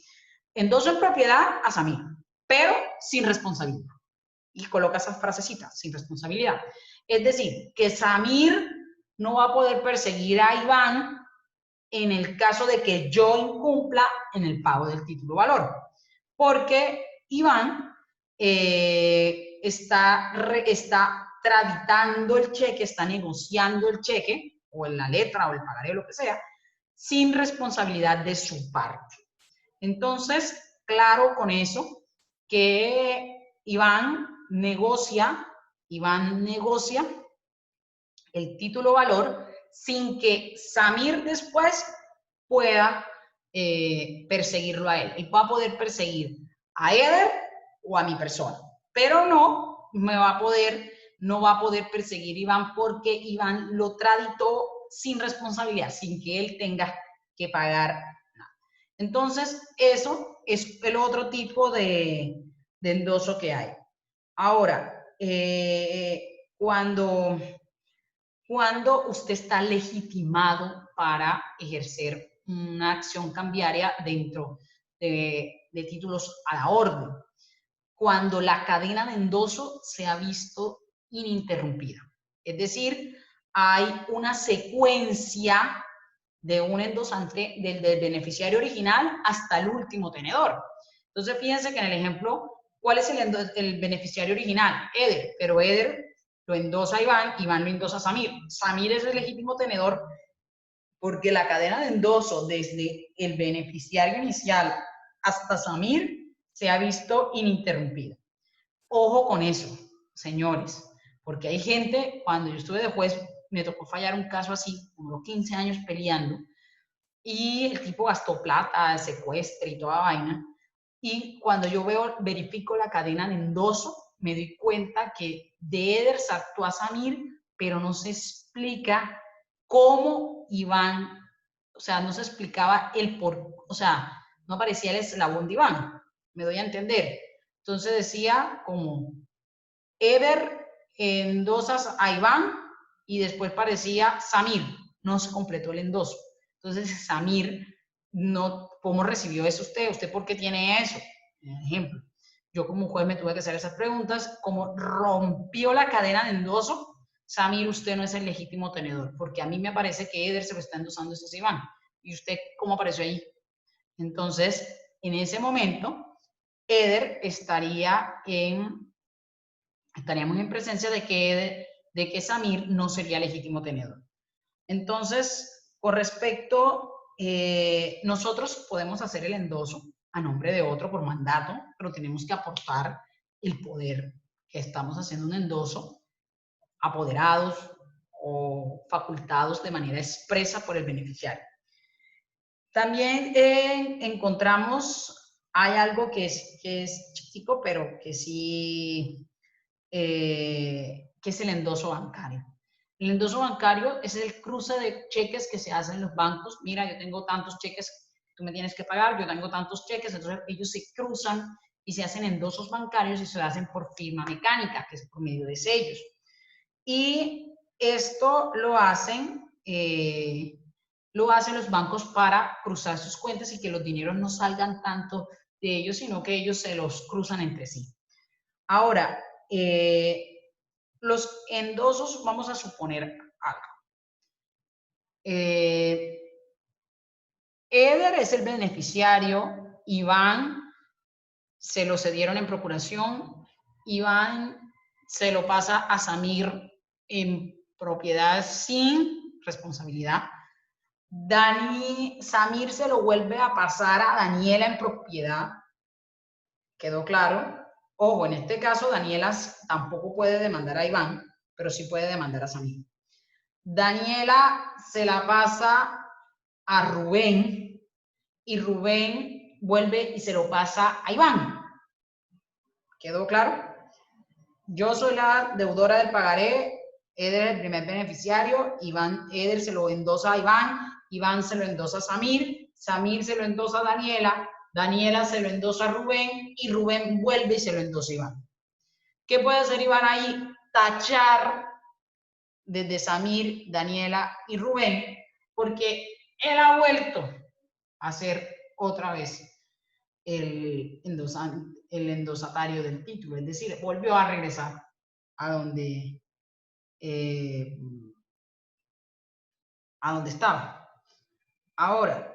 endoso en propiedad a Samir, pero sin responsabilidad. Y coloca esas frasecitas, sin responsabilidad. Es decir, que Samir no va a poder perseguir a Iván en el caso de que yo incumpla en el pago del título valor. Porque Iván está traditando el cheque, está negociando el cheque, o en la letra, o el pagaré, o lo que sea, sin responsabilidad de su parte. Entonces, claro con eso, que Iván negocia el título valor sin que Samir después pueda perseguirlo a él. Él va a poder perseguir a Eder o a mi persona, pero no va a poder perseguir a Iván porque Iván lo traditó sin responsabilidad, sin que él tenga que pagar nada. Entonces, eso es el otro tipo de endoso que hay. Ahora, cuando usted está legitimado para ejercer una acción cambiaria dentro de títulos a la orden, cuando la cadena de endoso se ha visto ininterrumpida. Es decir, hay una secuencia de un endosante del beneficiario original hasta el último tenedor. Entonces, fíjense que en el ejemplo, ¿cuál es el beneficiario original? Eder, pero Eder lo endosa a Iván, Iván lo endosa a Samir. Samir es el legítimo tenedor porque la cadena de endoso desde el beneficiario inicial hasta Samir se ha visto ininterrumpida. Ojo con eso, señores, porque hay gente, cuando yo estuve de juez, me tocó fallar un caso así, como 15 años peleando, y el tipo gastó plata, secuestro y toda vaina. Y cuando yo verifico la cadena de endoso, me doy cuenta que de Eder saltó a Samir, pero no se explica cómo Iván, o sea, no se explicaba el por, o sea, no aparecía el eslabón de Iván, me doy a entender. Entonces decía como Eder endosas a Iván y después parecía Samir, no se completó el endoso. Entonces, Samir, no, ¿cómo recibió eso usted? ¿Usted por qué tiene eso? Por ejemplo, yo como juez me tuve que hacer esas preguntas. Como rompió la cadena de endoso, Samir, usted no es el legítimo tenedor, porque a mí me parece que Eder se lo está endosando ese es Iván. ¿Y usted cómo apareció ahí? Entonces, en ese momento, Eder estaríamos en presencia de que Samir no sería legítimo tenedor. Entonces, con respecto, nosotros podemos hacer el endoso a nombre de otro por mandato, pero tenemos que aportar el poder que estamos haciendo un endoso, apoderados o facultados de manera expresa por el beneficiario. También encontramos, hay algo que es chiquitico, pero que sí, que es el endoso bancario. El endoso bancario es el cruce de cheques que se hacen en los bancos. Mira, yo tengo tantos cheques, tú me tienes que pagar, yo tengo tantos cheques, entonces ellos se cruzan y se hacen endosos bancarios y se hacen por firma mecánica, que es por medio de sellos. Y esto lo hacen los bancos para cruzar sus cuentas y que los dineros no salgan tanto de ellos, sino que ellos se los cruzan entre sí. Ahora, los endosos, vamos a suponer algo. Eder es el beneficiario, Iván se lo cedieron en procuración, Iván se lo pasa a Samir en propiedad sin responsabilidad. Samir se lo vuelve a pasar a Daniela en propiedad. ¿Quedó claro? Ojo, en este caso Daniela tampoco puede demandar a Iván, pero sí puede demandar a Samir. Daniela se la pasa a Rubén y Rubén vuelve y se lo pasa a Iván. ¿Quedó claro? Yo soy la deudora del pagaré, Eder el primer beneficiario, Eder se lo endosa a Iván, Iván se lo endosa a Samir, Samir se lo endosa a Daniela, Daniela se lo endosa a Rubén y Rubén vuelve y se lo endosa a Iván. ¿Qué puede hacer Iván ahí? Tachar desde Samir, Daniela y Rubén, porque él ha vuelto a hacer otra vez el endosatario del título, es decir, volvió a regresar a donde estaba. Ahora,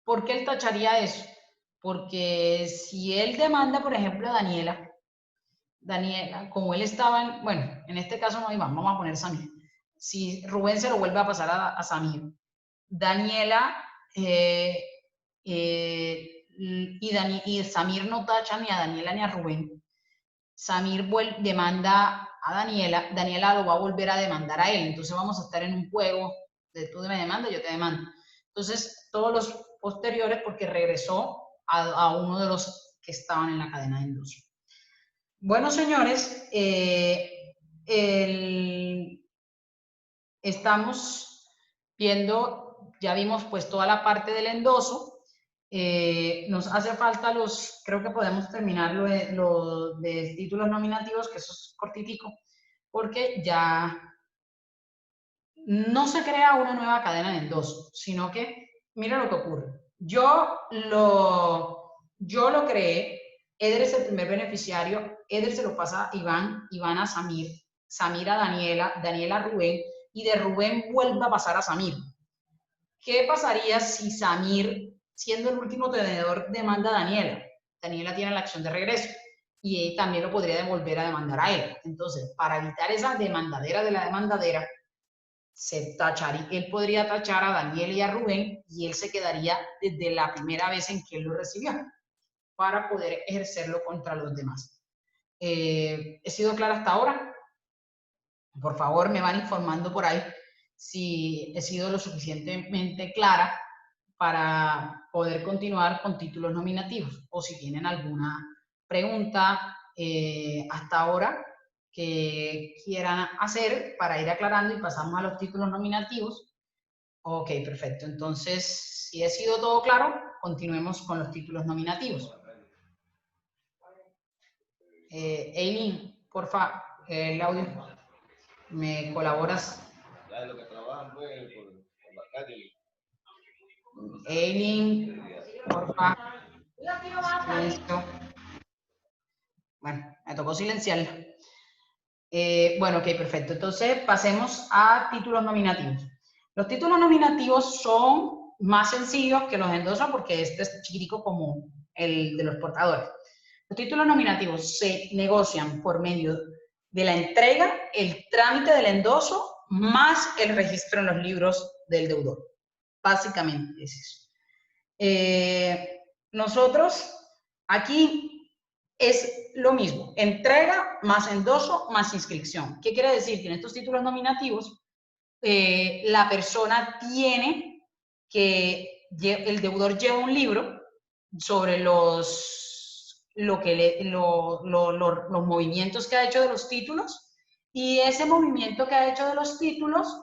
¿por qué él tacharía eso? Porque si él demanda, por ejemplo, a Daniela, como él estaba, bueno, en este caso no Iván, vamos a poner Samir. Si Rubén se lo vuelve a pasar a Samir, Daniela y Samir no tachan ni a Daniela ni a Rubén. Samir demanda a Daniela, Daniela lo va a volver a demandar a él, entonces vamos a estar en un juego de tú me demandas, yo te demando. Entonces, todos los posteriores porque regresó a uno de los que estaban en la cadena de endoso. Bueno, señores, estamos viendo, ya vimos pues toda la parte del endoso. Nos hace falta creo que podemos terminar lo de títulos nominativos, que eso es cortitico, porque ya no se crea una nueva cadena de endoso, sino que, mira lo que ocurre. Yo lo creé, Eder es el primer beneficiario, Eder se lo pasa a Iván, Iván a Samir, Samir a Daniela, Daniela a Rubén, y de Rubén vuelve a pasar a Samir. ¿Qué pasaría si Samir, siendo el último tenedor, demanda a Daniela? Daniela tiene la acción de regreso y también lo podría devolver a demandar a él. Entonces, para evitar esa demandadera de la demandadera, él podría tachar a Daniel y a Rubén y él se quedaría desde la primera vez en que él lo recibió para poder ejercerlo contra los demás. ¿He sido clara hasta ahora? Por favor, me van informando por ahí si he sido lo suficientemente clara para poder continuar con títulos nominativos o si tienen alguna pregunta hasta ahora que quieran hacer para ir aclarando y pasamos a los títulos nominativos. Ok, perfecto. Entonces, si ha sido todo claro, continuemos con los títulos nominativos. Eileen, porfa, el audio, ¿me colaboras? Eileen, porfa. Silencio. Bueno, me tocó silenciarlo. Bueno, ok, perfecto. Entonces, pasemos a títulos nominativos. Los títulos nominativos son más sencillos que los endosos porque este es chiquitico como el de los portadores. Los títulos nominativos se negocian por medio de la entrega, el trámite del endoso, más el registro en los libros del deudor. Básicamente es eso. Nosotros aquí es lo mismo, entrega más endoso más inscripción. ¿Qué quiere decir? Que en estos títulos nominativos la persona tiene que, el deudor lleva un libro sobre los movimientos que ha hecho de los títulos y ese movimiento que ha hecho de los títulos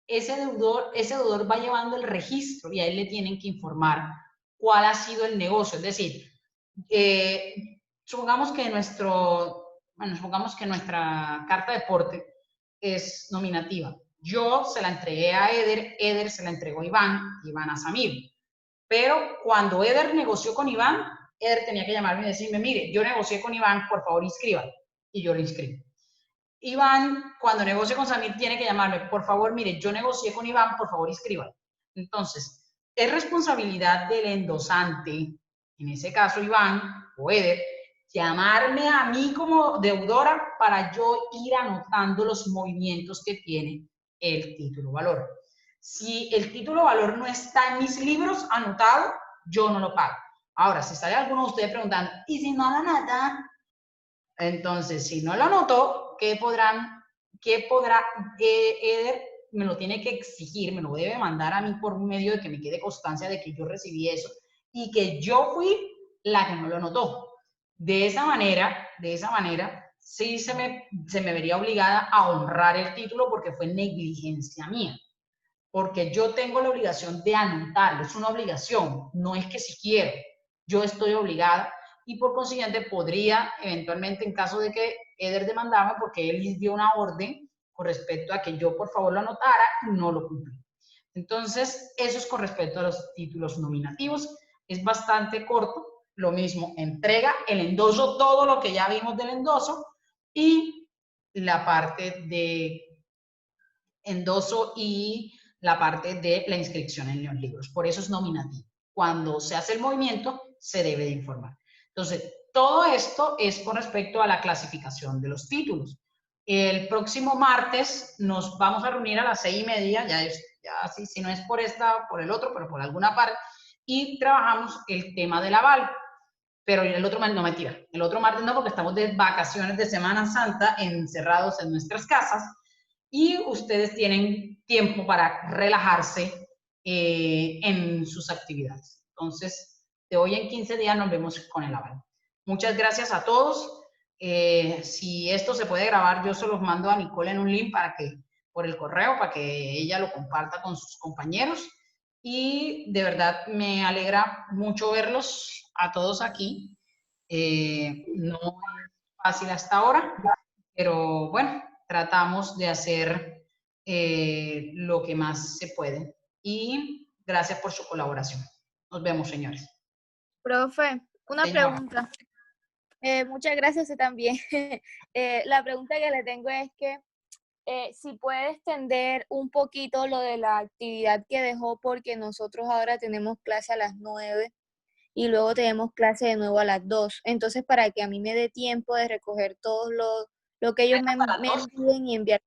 ese deudor va llevando el registro y a él le tienen que informar cuál ha sido el negocio. Es decir, supongamos que nuestra carta de porte es nominativa. Yo se la entregué a Eder se la entregó a Iván a Samir. Pero cuando Eder negoció con Iván, Eder tenía que llamarme y decirme, mire, yo negocié con Iván, por favor inscríbalo. Y yo lo inscribo. Iván, cuando negocie con Samir, tiene que llamarme, por favor, mire, yo negocié con Iván, por favor inscríbalo. Entonces, es responsabilidad del endosante, en ese caso Iván o Eder, llamarme a mí como deudora para yo ir anotando los movimientos que tiene el título valor. Si el título valor no está en mis libros anotado, yo no lo pago. Ahora, si sale alguno de ustedes preguntando, ¿y si no lo anota? Entonces, si no lo anotó, ¿qué podrá Eder? Me lo tiene que exigir, me lo debe mandar a mí por medio de que me quede constancia de que yo recibí eso y que yo fui la que no lo anotó. De esa manera, sí se me vería obligada a honrar el título porque fue negligencia mía. Porque yo tengo la obligación de anotarlo, es una obligación, no es que si quiero, yo estoy obligada y por consiguiente podría eventualmente, en caso de que Eder demandara, porque él dio una orden con respecto a que yo por favor lo anotara y no lo cumplí. Entonces, eso es con respecto a los títulos nominativos, es bastante corto, lo mismo, entrega el endoso, todo lo que ya vimos del endoso y la parte de endoso y la parte de la inscripción en los libros. Por eso es nominativo. Cuando se hace el movimiento, se debe de informar. Entonces, todo esto es con respecto a la clasificación de los títulos. El próximo martes nos vamos a reunir a las 6:30, ya si no es por por el otro, pero por alguna parte, y trabajamos el tema del aval. Pero el otro martes, no, mentira, el otro martes no, porque estamos de vacaciones de Semana Santa encerrados en nuestras casas y ustedes tienen tiempo para relajarse en sus actividades. Entonces, de hoy en 15 días nos vemos con el aval. Muchas gracias a todos. Si esto se puede grabar, yo se los mando a Nicole en un link por el correo para que ella lo comparta con sus compañeros. Y de verdad me alegra mucho verlos a todos aquí. No es fácil hasta ahora, pero bueno, tratamos de hacer lo que más se puede. Y gracias por su colaboración. Nos vemos, señores. Profe, una pregunta. Muchas gracias también. La pregunta que le tengo es que si puede extender un poquito lo de la actividad que dejó, porque nosotros ahora tenemos clase a las 9 y luego tenemos clase de nuevo a las 2. Entonces, para que a mí me dé tiempo de recoger todo lo que ellos me envíen y enviar.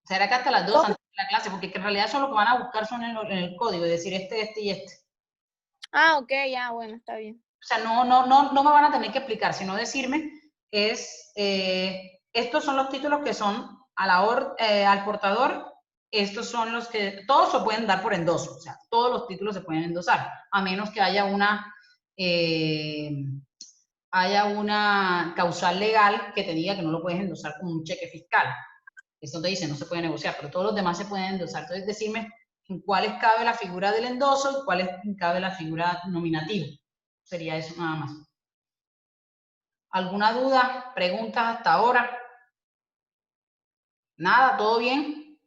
¿Será que hasta las 2 antes de la clase? Porque en realidad eso lo que van a buscar son en el código, es decir, este y este. Ah, ok, ya, bueno, está bien. O sea, no me van a tener que explicar, sino decirme estos son los títulos que son al portador, estos son los que, todos se pueden dar por endoso, o sea, todos los títulos se pueden endosar, a menos que haya una causal legal que te diga que no lo puedes endosar con un cheque fiscal. Esto te dice, no se puede negociar, pero todos los demás se pueden endosar. Entonces, decirme en cuáles cabe la figura del endoso y cuáles cabe la figura nominativa. Sería eso nada más. ¿Alguna duda? ¿Preguntas hasta ahora? ¿Nada? ¿Todo bien?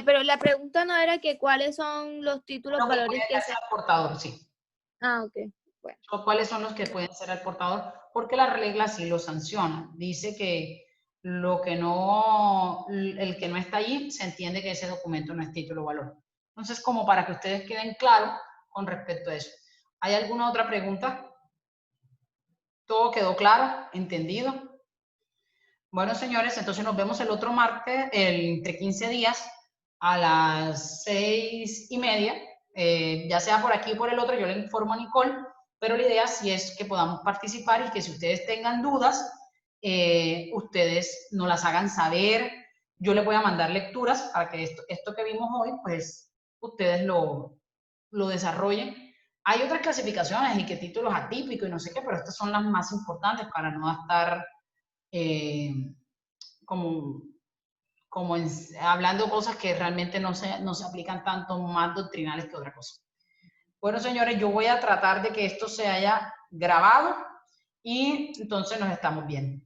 Pero la pregunta no era que cuáles son los títulos valores que se al portador, sí. Ah, ok. Bueno. ¿Cuáles son los que pueden ser al portador? Porque la regla sí lo sanciona. Dice que el que no está allí, se entiende que ese documento no es título valor. Entonces, como para que ustedes queden claros con respecto a eso. ¿Hay alguna otra pregunta? ¿Todo quedó claro? ¿Entendido? Bueno, señores, entonces nos vemos el otro martes, entre 15 días, a las 6:30, ya sea por aquí o por el otro, yo le informo a Nicole, pero la idea sí es que podamos participar y que si ustedes tengan dudas, ustedes nos las hagan saber. Yo les voy a mandar lecturas para que esto que vimos hoy, pues ustedes lo desarrollen. Hay otras clasificaciones y que títulos atípicos y no sé qué, pero estas son las más importantes para no estar hablando cosas que realmente no se aplican tanto, más doctrinales que otra cosa. Bueno, señores, yo voy a tratar de que esto se haya grabado y entonces nos estamos viendo.